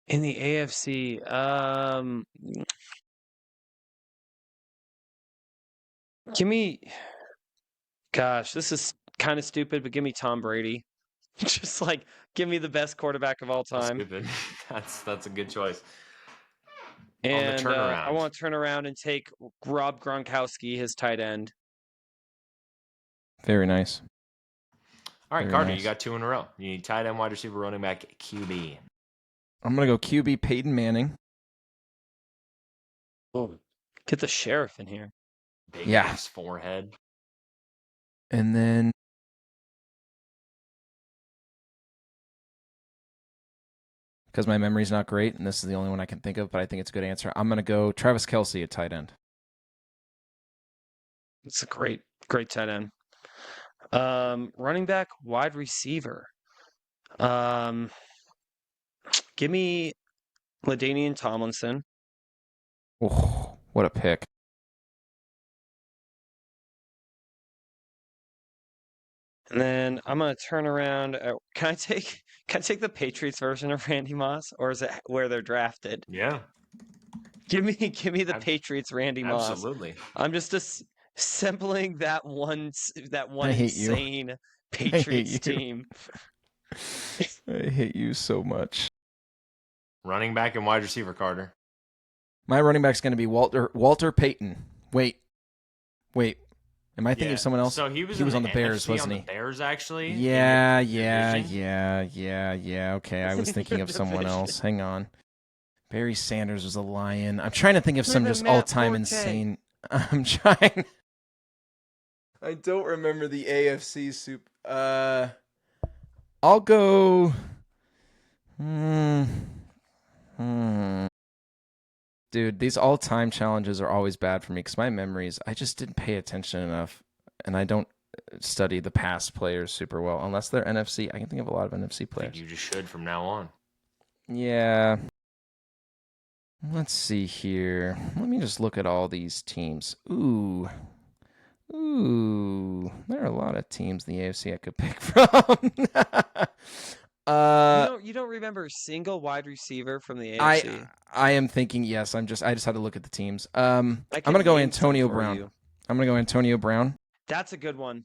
In the AFC, give me, gosh, this is kind of stupid, but give me Tom Brady. Just like, give me the best quarterback of all That's time. stupid. That's a good choice. And I turnaround. want to turn around and take Rob Gronkowski, his tight end. Very nice. All right, Very Carter, nice. you got 2 in a row. You need tight end, wide receiver, running back, QB. I'm going to go QB Peyton Manning. Oh, get the sheriff in here. Big Yeah. ass forehead. And then because my memory's not great, and this is the only one I can think of, but I think it's a good answer, I'm going to go Travis Kelce at tight end. It's a great tight end. Running back, wide receiver. Give me LaDainian Tomlinson. Oh, what a pick. And then I'm gonna turn around. Can I take the Patriots version of Randy Moss, or is it where they're drafted? Yeah, Give me the ab- Patriots Randy Moss. absolutely. I'm just sampling that one I hate you. insane I Patriots hate you. team. I hate you so much. Running back and wide receiver, Carter. My running back's going to be Walter Payton. Wait. Am I thinking of someone else? So he was on the NFC Bears, wasn't on he? the Bears, actually. Yeah. Okay, I was thinking of someone Division. else. Hang on. Barry Sanders was a Lion. I'm trying to think of some Even just Matt all-time Forte. insane. I'm trying. I don't remember the AFC soup. I'll go. Dude, these all-time challenges are always bad for me because my memories, I just didn't pay attention enough, and I don't study the past players super well unless they're NFC. I can think of a lot of NFC I players. think you just should from now on. Yeah. Let's see here. Let me just look at all these teams. Ooh. There are a lot of teams in the AFC I could pick from. You don't remember a single wide receiver from the AFC? I am thinking yes. I just had to look at the teams. I'm I gonna can go name some Antonio for Brown. you. I'm gonna go Antonio Brown That's a good one.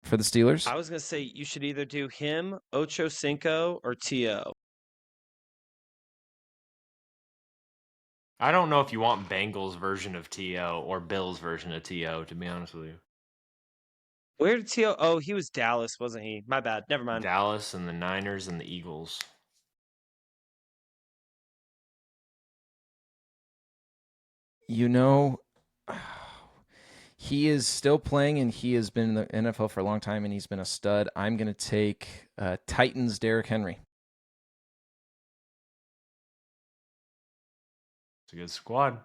for the Steelers. I was gonna say you should either do him, Ocho Cinco, or T.O. I don't know if you want Bengals version of T.O. or Bills version of T.O., to be honest with you. Where did T.O.? Oh, he was Dallas, wasn't he? My bad. Never mind. Dallas and the Niners and the Eagles. You know, he is still playing, and he has been in the NFL for a long time, and he's been a stud. I'm gonna take Titans Derrick Henry. It's a good squad.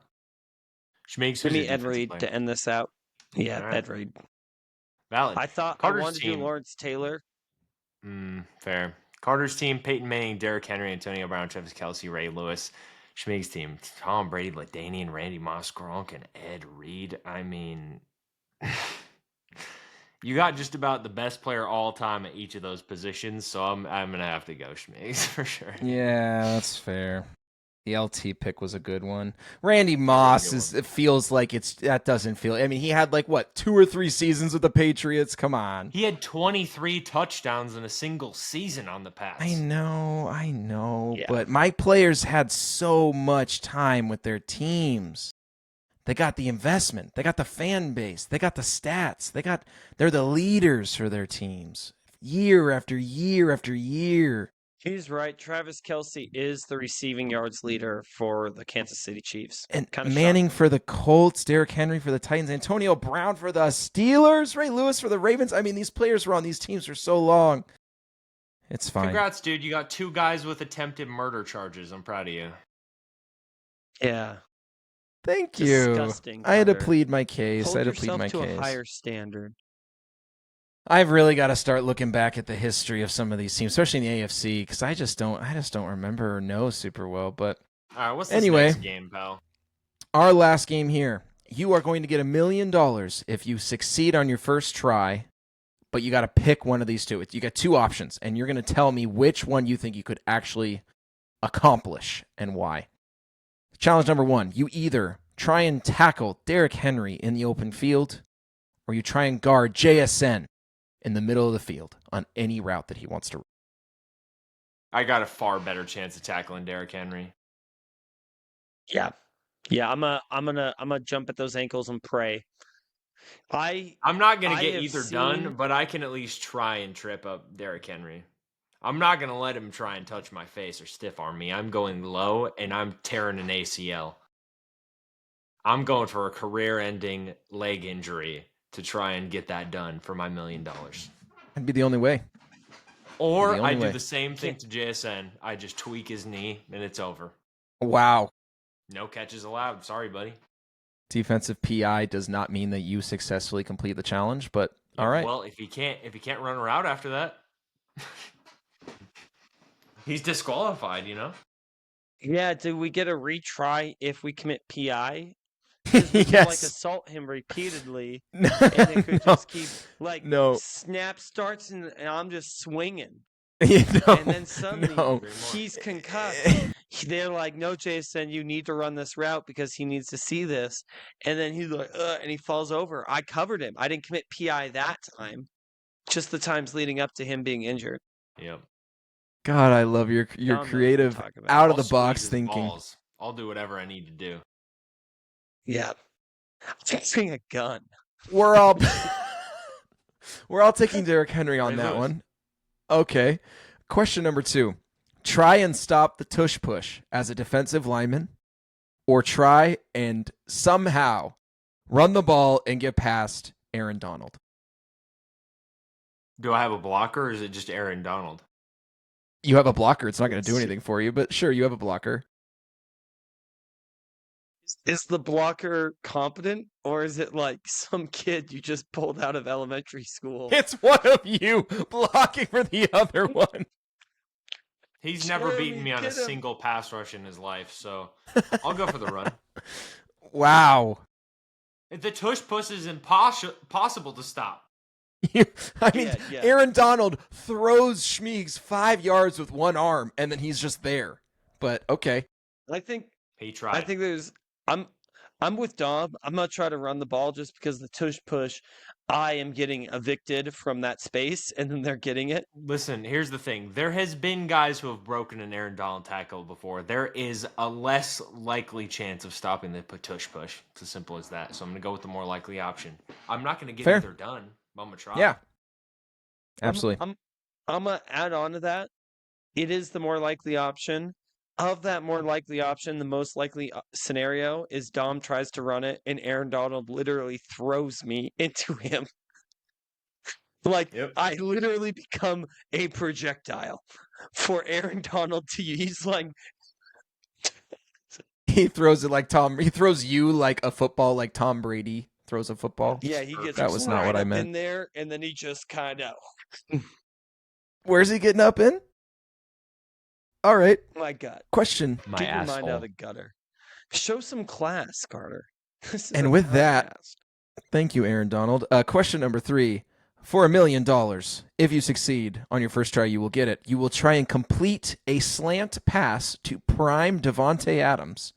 Schmeeks, Give who's me your Ed defensive Reed player? to end this out. Yeah, All right. Ed Reed. Valid. I thought Carter's I wanted to team. do Lawrence Taylor. Fair. Carter's team: Peyton Manning, Derrick Henry, Antonio Brown, Travis Kelce, Ray Lewis. Schmeeks' team: Tom Brady, LaDainian, Randy Moss, Gronk, and Ed Reed. I mean, you got just about the best player all time at each of those positions, so I'm gonna have to go Schmeeks for sure. Yeah, that's fair. The LT pick was a good one. Randy Moss it feels like that doesn't feel. I mean, he had like what 2 or 3 seasons with the Patriots. Come on. He had 23 touchdowns in a single season on the Pats. I know, Yeah. but my players had so much time with their teams. They got the investment, they got the fan base, they got the stats, they're the leaders for their teams year after year after year. He's right. Travis Kelce is the receiving yards leader for the Kansas City Chiefs. And Kinda Manning shocking. for the Colts, Derrick Henry for the Titans, Antonio Brown for the Steelers, Ray Lewis for the Ravens. I mean, these players were on these teams for so long. It's fine. Congrats, dude. You got 2 guys with attempted murder charges. I'm proud of you. Yeah. Thank you. Disgusting, I had to Carter. plead my case. Hold I had to plead yourself my to case. a higher standard. I've really got to start looking back at the history of some of these teams, especially in the AFC, because I just don't remember or know super well. But All right, what's this anyway, next game, pal? Our last game here. You are going to get $1 million if you succeed on your first try, but you got to pick one of these two. You got 2 options, and you're going to tell me which one you think you could actually accomplish and why. Challenge number 1, you either try and tackle Derrick Henry in the open field, or you try and guard JSN in the middle of the field on any route that he wants to run. I got a far better chance of tackling Derrick Henry. Yeah. Yeah, I'm gonna jump at those ankles and pray. I'm not gonna I get have either seen- done, but I can at least try and trip up Derrick Henry. I'm not gonna let him try and touch my face or stiff arm me. I'm going low and I'm tearing an ACL. I'm going for a career-ending leg injury to try and get that done for my $1 million. That'd be the only way. Or The I only do way. the same thing to JSN. I just tweak his knee and it's over. Wow. No catches allowed. Sorry, buddy. Defensive PI does not mean that you successfully complete the challenge, but all right. Well, if he can't run a route after that, he's disqualified, you know? Yeah, do we get a retry if we commit PI? Because we could like Yes. assault him repeatedly, No, and it could no, just keep like no. snap starts and I'm just swinging, Yeah, no, and then suddenly no. he's concussed. They're like, "No, Jason, you need to run this route because he needs to see this." And then he's like, and he falls over. I covered him. I didn't commit PI that time. Just the times leading up to him being injured. Yep. God, I love your Dom knows what I'm creative, talking about. out of I'll the box squeeze his thinking. balls. I'll do whatever I need to do. Yeah. Fixing a gun. We're all we're all taking Derrick Henry on Ray that Lewis. one. Okay. Question number 2. Try and stop the tush push as a defensive lineman, or try and somehow run the ball and get past Aaron Donald. Do I have a blocker or is it just Aaron Donald? You have a blocker. It's not going to do anything for you, but sure, you have a blocker. Is the blocker competent, or is it like some kid you just pulled out of elementary school? It's one of you blocking for the other one. He's never Jeremy, beaten me on a get him. single pass rush in his life, so I'll go for the run. Wow. The tush push is impossible to stop. I mean, Yeah. Aaron Donald throws Schmeigs 5 yards with one arm, and then he's just there. But okay. I think He tried. there's I'm with Dom. I'm gonna try to run the ball just because the tush push, I am getting evicted from that space, and then they're getting it. Listen, here's the thing. There has been guys who have broken an Aaron Donald tackle before. There is a less likely chance of stopping the tush push. It's as simple as that. So I'm going to go with the more likely option. I'm not going to get Fair. either done, but I'm going to try. Yeah. Absolutely. I'm gonna add on to that. It is the more likely option. Of that more likely option, the most likely scenario is Dom tries to run it, and Aaron Donald literally throws me into him. Like, Yep. I literally become a projectile for Aaron Donald to use. He's like, He throws it like Tom. He throws you like a football, like Tom Brady throws a football. yeah, he gets That was not right what I up meant. in there, and then he just kind of, Where's he getting up in? All right. my God. Question. My Get your mind out asshole. of the gutter. Show some class, Carter. This is And a with that- podcast. Thank you, Aaron Donald. Question number 3. For $1 million, if you succeed on your first try, you will get it. You will try and complete a slant pass to prime Devontae Adams.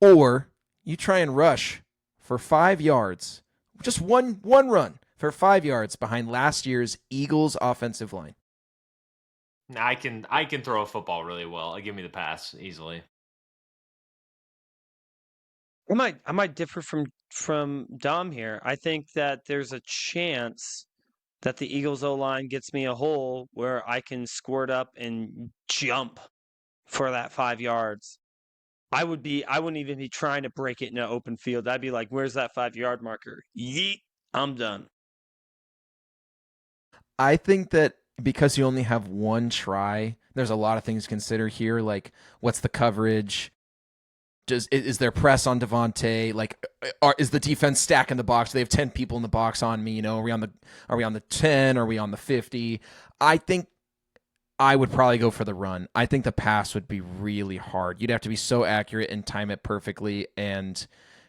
Or you try and rush for 5 yards. Just one run for 5 yards behind last year's Eagles offensive line. I can throw a football really well. Give me the pass easily. I might differ from Dom here. I think that there's a chance that the Eagles O-line gets me a hole where I can squirt up and jump for that 5 yards. I wouldn't even be trying to break it in an open field. I'd be like, where's that 5-yard marker? Yeet, I'm done. I think that because you only have one try, there's a lot of things to consider here, like what's the coverage? Is there press on Devontae? Like, is the defense stacking the box? They have 10 people in the box on me. You know, are we on the 10? Are we on the 50? I think I would probably go for the run. I think the pass would be really hard. You'd have to be so accurate and time it perfectly. And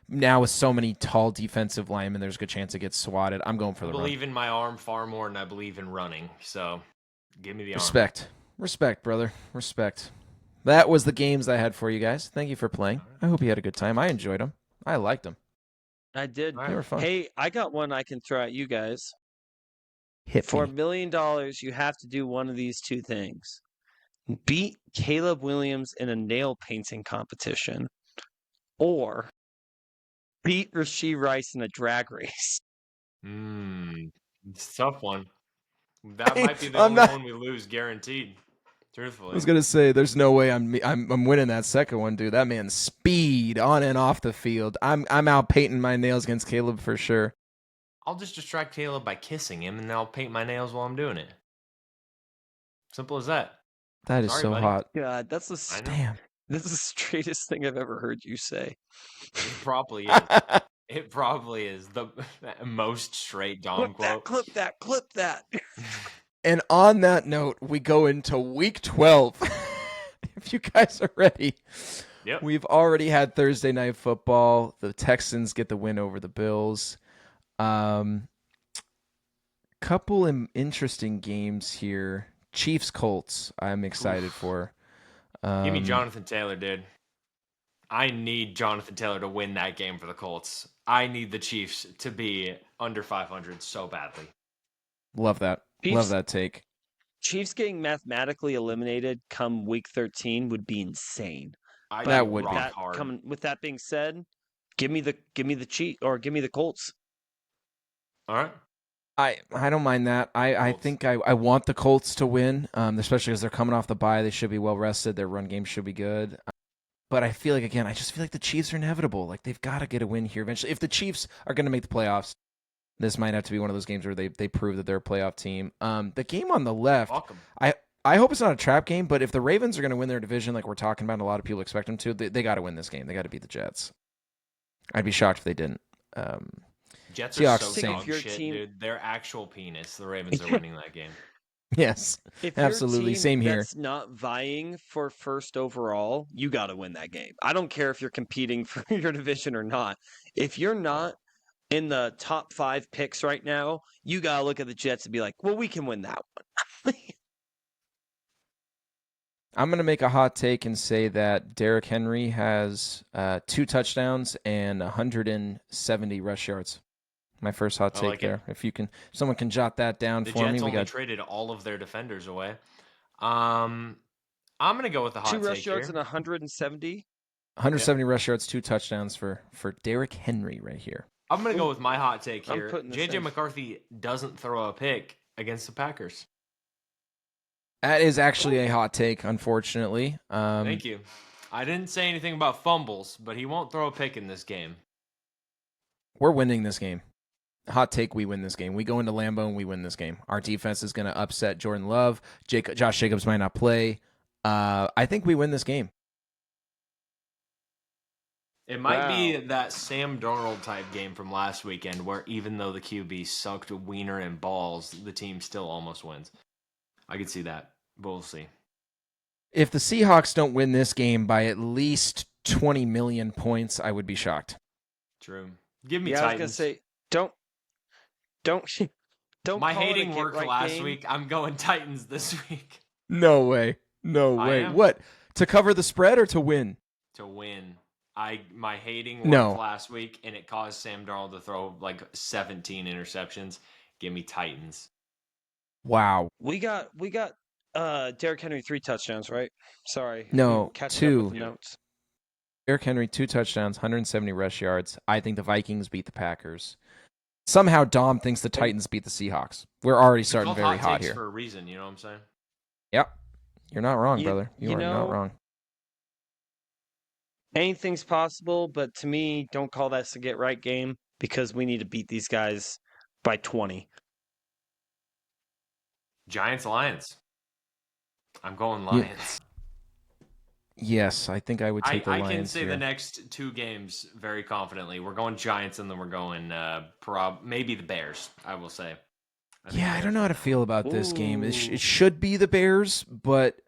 now with so many tall defensive linemen, there's a good chance it gets swatted. I'm going for I the run. believe in my arm far more than I believe in running. So give me the arm. Respect, brother. Respect. That was the games I had for you guys. Thank you for playing. I hope you had a good time. I enjoyed them. I liked them. I did. All They right. were fun. Hey, I got one I can throw at you guys. Hit For me. $1 million, you have to do one of these two things. Beat Caleb Williams in a nail painting competition, or beat Rashee Rice in a drag race. It's a tough one. That Hey, might be the I'm only not- one we lose, guaranteed. Truthfully. I was gonna say, there's no way I'm winning that second one, dude. That man's speed on and off the field. I'm out painting my nails against Caleb for sure. I'll just distract Caleb by kissing him, and then I'll paint my nails while I'm doing it. Simple as that. That is Sorry, so buddy. hot. God, that's I know. Damn. that's the straightest thing I've ever heard you say. It probably is. It probably is the most straight Dom quote. Clip that. And on that note, we go into week 12. If you guys are ready. Yep. We've already had Thursday night football. The Texans get the win over the Bills. Couple interesting games here. Chiefs Colts. I'm excited for. Give me Jonathan Taylor, dude. I need Jonathan Taylor to win that game for the Colts. I need the Chiefs to be under 500 so badly. Love that. Love that take. Chiefs getting mathematically eliminated come week 13 would be insane. That would be hard. With that being said, give me the Colts. All right. I don't mind that. I think I want the Colts to win, especially because they're coming off the bye. They should be well rested. Their run game should be good. But I feel like, again, I just feel like the Chiefs are inevitable. Like, they've got to get a win here eventually. If the Chiefs are going to make the playoffs, this might have to be one of those games where they prove that they're a playoff team. The game on the left, I hope it's not a trap game, but if the Ravens are going to win their division like we're talking about and a lot of people expect them to, they got to win this game. They got to beat the Jets. I'd be shocked if they didn't. Jets are so dog shit, dude. They're actual penis. The Ravens are winning that game. Yes, absolutely. Same here. That's not vying for first overall. You got to win that game. I don't care if you're competing for your division or not. If you're not in the top 5 picks right now, you got to look at the Jets and be like, well, we can win that one. I'm going to make a hot take and say that Derrick Henry has 2 touchdowns and 170 rush yards. My first hot take there. If someone can jot that down for me. The Jets only traded all of their defenders away. I'm going to go with the hot take 2 rush yards and 170? 170 rush yards, 2 touchdowns for Derrick Henry right here. I'm going to go with my hot take here. J.J. McCarthy doesn't throw a pick against the Packers. That is actually a hot take, unfortunately. Thank you. I didn't say anything about fumbles, but he won't throw a pick in this game. We're winning this game. Hot take, we win this game. We go into Lambeau and we win this game. Our defense is going to upset Jordan Love. Josh Jacobs might not play. I think we win this game. It might be that Sam Darnold type game from last weekend where even though the QB sucked wiener and balls, the team still almost wins. I could see that, but we'll see. If the Seahawks don't win this game by at least 20 million points, I would be shocked. True. Give me Titans. I was going to say, don't my hating worked last week. I'm going Titans this week. No way. What? To cover the spread or to win? To win. My hating worked last week, and it caused Sam Darnold to throw like 17 interceptions. Give me Titans. Wow. We got Derrick Henry 3 touchdowns, right? Sorry. No, 2. Notes. Derrick Henry 2 touchdowns, 170 rush yards. I think the Vikings beat the Packers. Somehow Dom thinks the Titans beat the Seahawks. We're already starting very hot here. For a reason, you know what I'm saying? Yep. You're not wrong, brother. You are not wrong. Anything's possible, but to me, don't call that a get-right game because we need to beat these guys by 20. Giants-Lions. I'm going Lions. Yes, I think I would take the Lions. I can say here. The next 2 games very confidently. We're going Giants, and then we're going maybe the Bears, I will say. I don't know how to feel about this game. It should be the Bears, but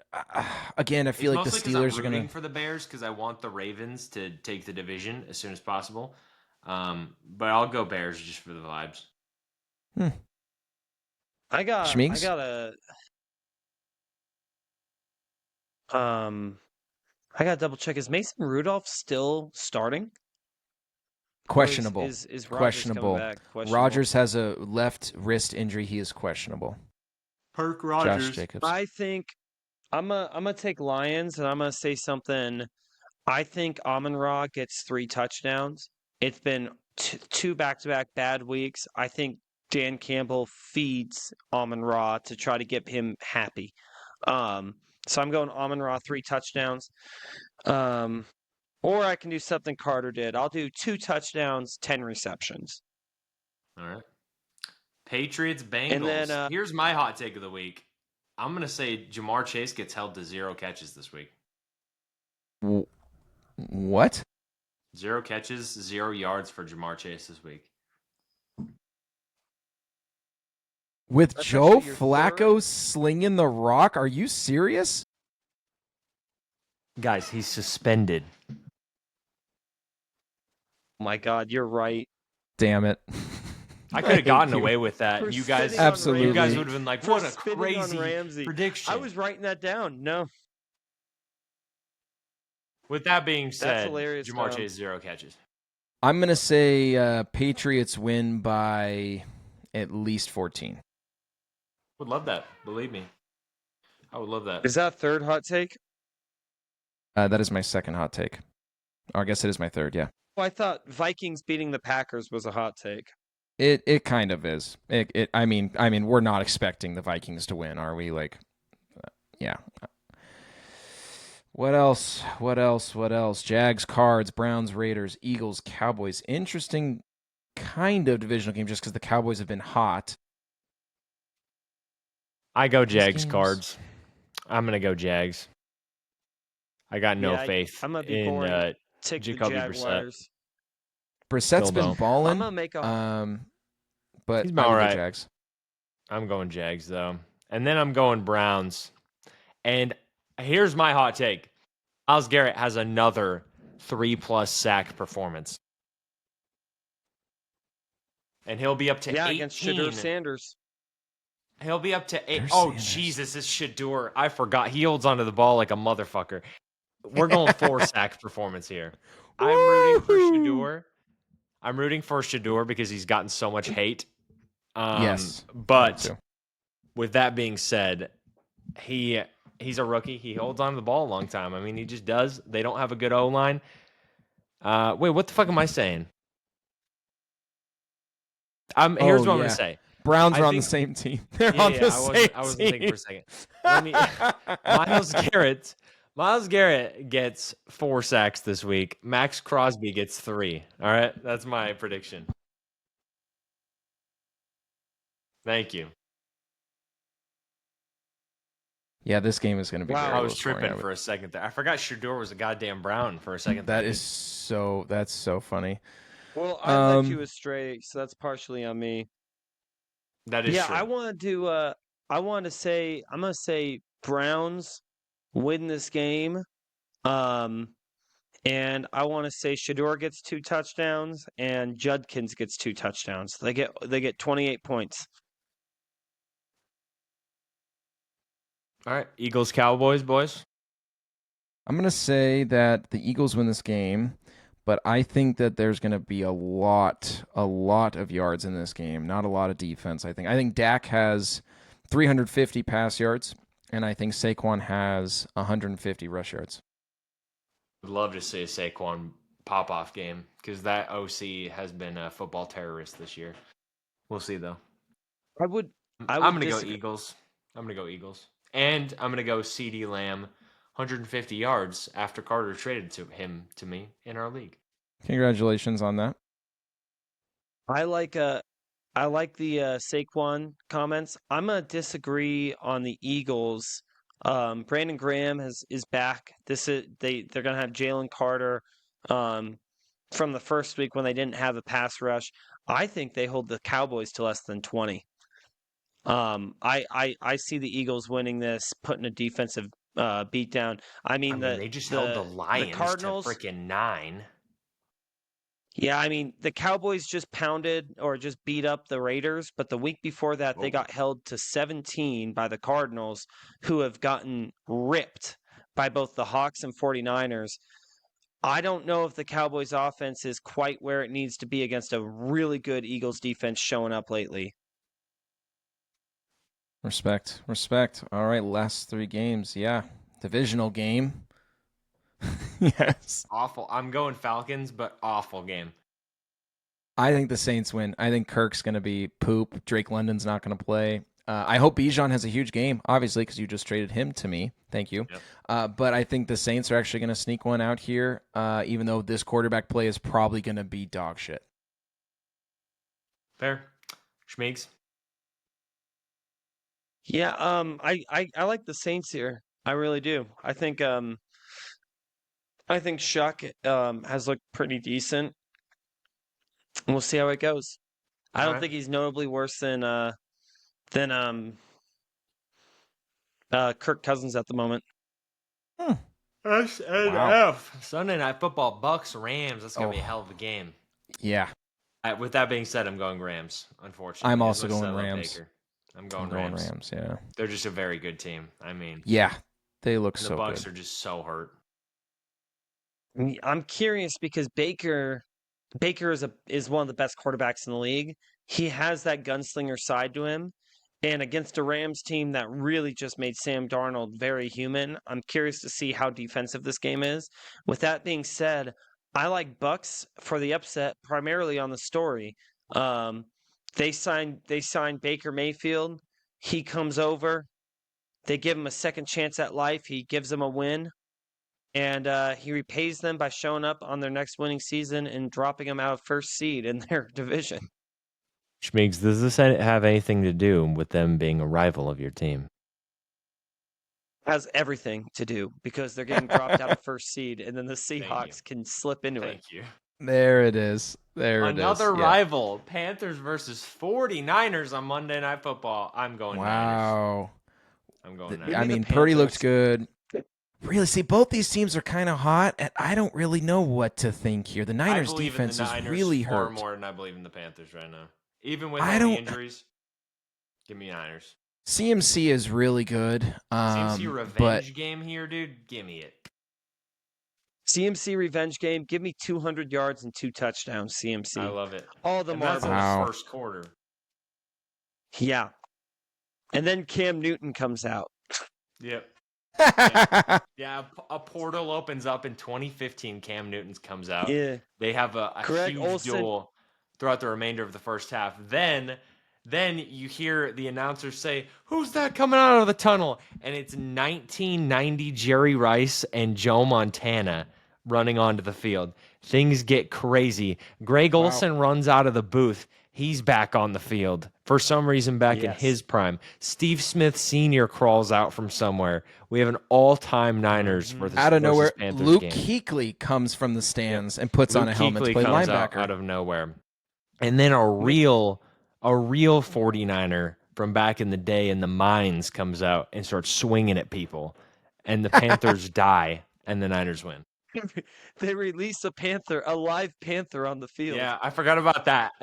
again, I feel like the Steelers are going to... for the Bears because I want the Ravens to take the division as soon as possible. But I'll go Bears just for the vibes. I got to double check. Is Mason Rudolph still starting? Questionable. Is questionable. Rodgers has a left wrist injury. He is questionable. Perk Rodgers. Josh Jacobs. I think I'm gonna take Lions, and I'm gonna say something. I think Amon-Ra gets 3 touchdowns. It's been 2 back-to-back bad weeks. I think Dan Campbell feeds Amon-Ra to try to get him happy. So I'm going Amon-Ra 3 touchdowns. Or I can do something Carter did. I'll do 2 touchdowns, 10 receptions. All right. Patriots, Bengals. And then, here's my hot take of the week. I'm going to say Ja'Marr Chase gets held to 0 catches this week. What? 0 catches, 0 yards for Ja'Marr Chase this week. With Joe Flacco slinging the rock? Are you serious? Guys, he's suspended. Oh my God, you're right. Damn it. I could have gotten you. away with that. For You guys, spitting on Absolutely. you guys Ramsey. would have been like, For "What a spitting on crazy Ramsey. prediction!" I was writing that down. No, With that being that's said, hilarious. Jamar Chase 0 catches. I'm going to say Patriots win by at least 14. Would love that. Believe me, I would love that. Is that third hot take? That is my second hot take. Or I guess it is my third, yeah. Well, I thought Vikings beating the Packers was a hot take. It kind of is. I mean, we're not expecting the Vikings to win, are we? Like, yeah. What else? Jags, Cards, Browns, Raiders, Eagles, Cowboys. Interesting kind of divisional game just because the Cowboys have been hot. I go These Jags games- cards. I'm gonna go Jags. I got no faith I'm gonna be in boring. Take Jacoby the Brissett. Jaguars. Brissett's Still been don't. balling. I'm gonna make a. But He's been I would go alright. Jags. I'm going Jags though, and then I'm going Browns. And here's my hot take: Myles Garrett has another 3+ sack performance, and he'll be up to 18. Against Shedeur Sanders. He'll be up to 8. There's Oh, Sanders. Jesus, it's Shedeur. I forgot. He holds onto the ball like a motherfucker. We're going 4 sack performance here. I'm rooting for Shedeur. I'm rooting for Shedeur because he's gotten so much hate. Yes. But too. with that being said, he's a rookie. He holds onto the ball a long time. I mean, he just does. They don't have a good O-line. Wait, what the fuck am I saying? Here's what I'm going to say. Browns I are on the think- same team. They're on the same I wasn't thinking for a team. second. Let me. Myles Garrett gets 4 sacks this week. Max Crosby gets 3. All right, that's my prediction. Thank you. Yeah, this game is going to be Wow. very I low was scoring. tripping for a second there. I forgot Shedeur was a goddamn Brown for a second. That there. is so. That's so funny. Well, I led Um, you astray, so that's partially on me. That is true. I wanted to. I'm gonna say Browns win this game. And I want to say Shedeur gets 2 touchdowns and Judkins gets 2 touchdowns. They get 28 points. All right, Eagles, Cowboys, boys. I'm going to say that the Eagles win this game, but I think that there's going to be a lot of yards in this game. Not a lot of defense. I think Dak has 350 pass yards, and I think Saquon has 150 rush yards. Would love to see a Saquon pop-off game because that OC has been a football terrorist this year. We'll see though. I would I'm going to go disagree. Eagles. And I'm going to go CeeDee Lamb, 150 yards after Carter traded to me in our league. Congratulations on that. I like the Saquon comments. I'm gonna disagree on the Eagles. Brandon Graham is back. They're gonna have Jalen Carter from the first week when they didn't have a pass rush. I think they hold the Cowboys to less than 20. I see the Eagles winning this, putting a defensive beat down. I mean, they just held the Lions Cardinals to freaking 9. Yeah, I mean, the Cowboys just pounded or just beat up the Raiders, but the week before that, they got held to 17 by the Cardinals, who have gotten ripped by both the Hawks and 49ers. I don't know if the Cowboys offense is quite where it needs to be against a really good Eagles defense showing up lately. Respect. All right, last 3 games. Yeah, divisional game. Yes. Awful. I'm going Falcons, but awful game. I think the Saints win. I think Kirk's going to be poop. Drake London's not going to play. I hope Bijan has a huge game, obviously, because you just traded him to me. Thank you. Yep. But I think the Saints are actually going to sneak one out here, even though this quarterback play is probably going to be dog shit. Fair. Schmeeks. Yeah, I like the Saints here. I really do. I think Shuck has looked pretty decent. We'll see how it goes. I don't think he's notably worse than Kirk Cousins at the moment. SNF. Sunday Night Football, Bucks, Rams. That's going to be a hell of a game. Yeah. With that being said, I'm going Rams, unfortunately. I'm as also much as going I love Rams. Baker. I'm going Rams. Yeah. They're just a very good team. I mean, Yeah. They look the so Bucks good. are just so hurt. I'm curious because Baker is one of the best quarterbacks in the league. He has that gunslinger side to him. And against a Rams team that really just made Sam Darnold very human, I'm curious to see how defensive this game is. With that being said, I like Bucks for the upset primarily on the story. They signed Baker Mayfield. He comes over. They give him a second chance at life. He gives them a win. And he repays them by showing up on their next winning season and dropping them out of first seed in their division. Schmeeks, does this have anything to do with them being a rival of your team? Has everything to do because they're getting dropped out of first seed, and then the Seahawks can slip into it. Thank you. There it is. Another rival. Panthers versus 49ers on Monday Night Football. I'm going Niners. Wow. I'm going Give me Niners. the mean, Purdy looked Panthers. good. Really, see, both these teams are kind of hot, and I don't really know what to think here. The I Niners believe in defense the is Niners really far hurt. more than I believe in the Panthers right now. Even with I all the don't- injuries, give me Niners. CMC is really good. CMC but revenge game here, dude. Give me it. CMC revenge game. Give me 200 yards and 2 touchdowns, CMC. I love it. All the And that's marbles. in Wow. the first quarter. Yeah. And then Cam Newton comes out. Yep. yeah. Yeah, a portal opens up in 2015. Cam Newton's comes out. Yeah. They have a Greg huge Olsen. duel throughout the remainder of the first half. Then you hear the announcers say, "Who's that coming out of the tunnel?" And it's 1990 Jerry Rice and Joe Montana running onto the field. Things get crazy. Greg Olsen runs out of the booth. He's back on the field. For some reason, back in Yes. his prime. Steve Smith Sr. crawls out from somewhere. We have an all-time Niners versus Out of nowhere, versus Panthers Luke game. Kuechly comes from the stands and puts Luke on a helmet to Kuechly play comes linebacker. out of nowhere. And then a real 49er from back in the day in the mines comes out and starts swinging at people. And the Panthers die, and the Niners win. They release a live panther on the field. Yeah, I forgot about that.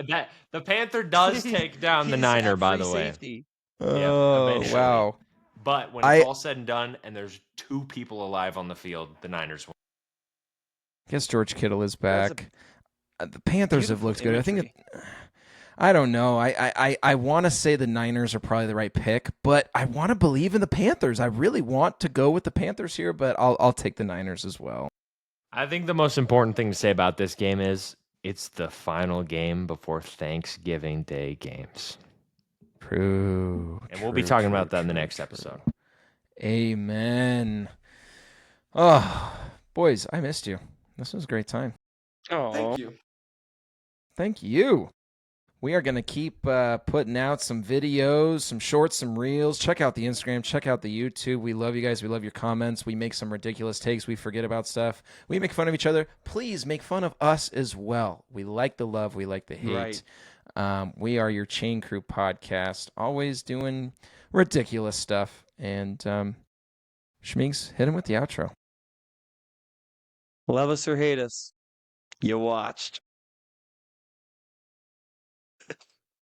The Panther does take down the He's Niner, at by free the way. safety. Oh, eventually. wow. But when it's all said and done, and there's 2 people alive on the field, the Niners win. I guess George Kittle is That's a back. The Panthers have beautiful looked good. I think imagery. I don't know. I want to say the Niners are probably the right pick, but I want to believe in the Panthers. I really want to go with the Panthers here, but I'll take the Niners as well. I think the most important thing to say about this game is it's the final game before Thanksgiving Day games. True. And we'll be talking about that in the next episode. Amen. Oh, boys, I missed you. This was a great time. Oh, Thank you. We are going to keep putting out some videos, some shorts, some reels. Check out the Instagram. Check out the YouTube. We love you guys. We love your comments. We make some ridiculous takes. We forget about stuff. We make fun of each other. Please make fun of us as well. We like the love. We like the hate. Right. We are your Chain Crew podcast, always doing ridiculous stuff. And Schmeeks, hit him with the outro. Love us or hate us, you watched.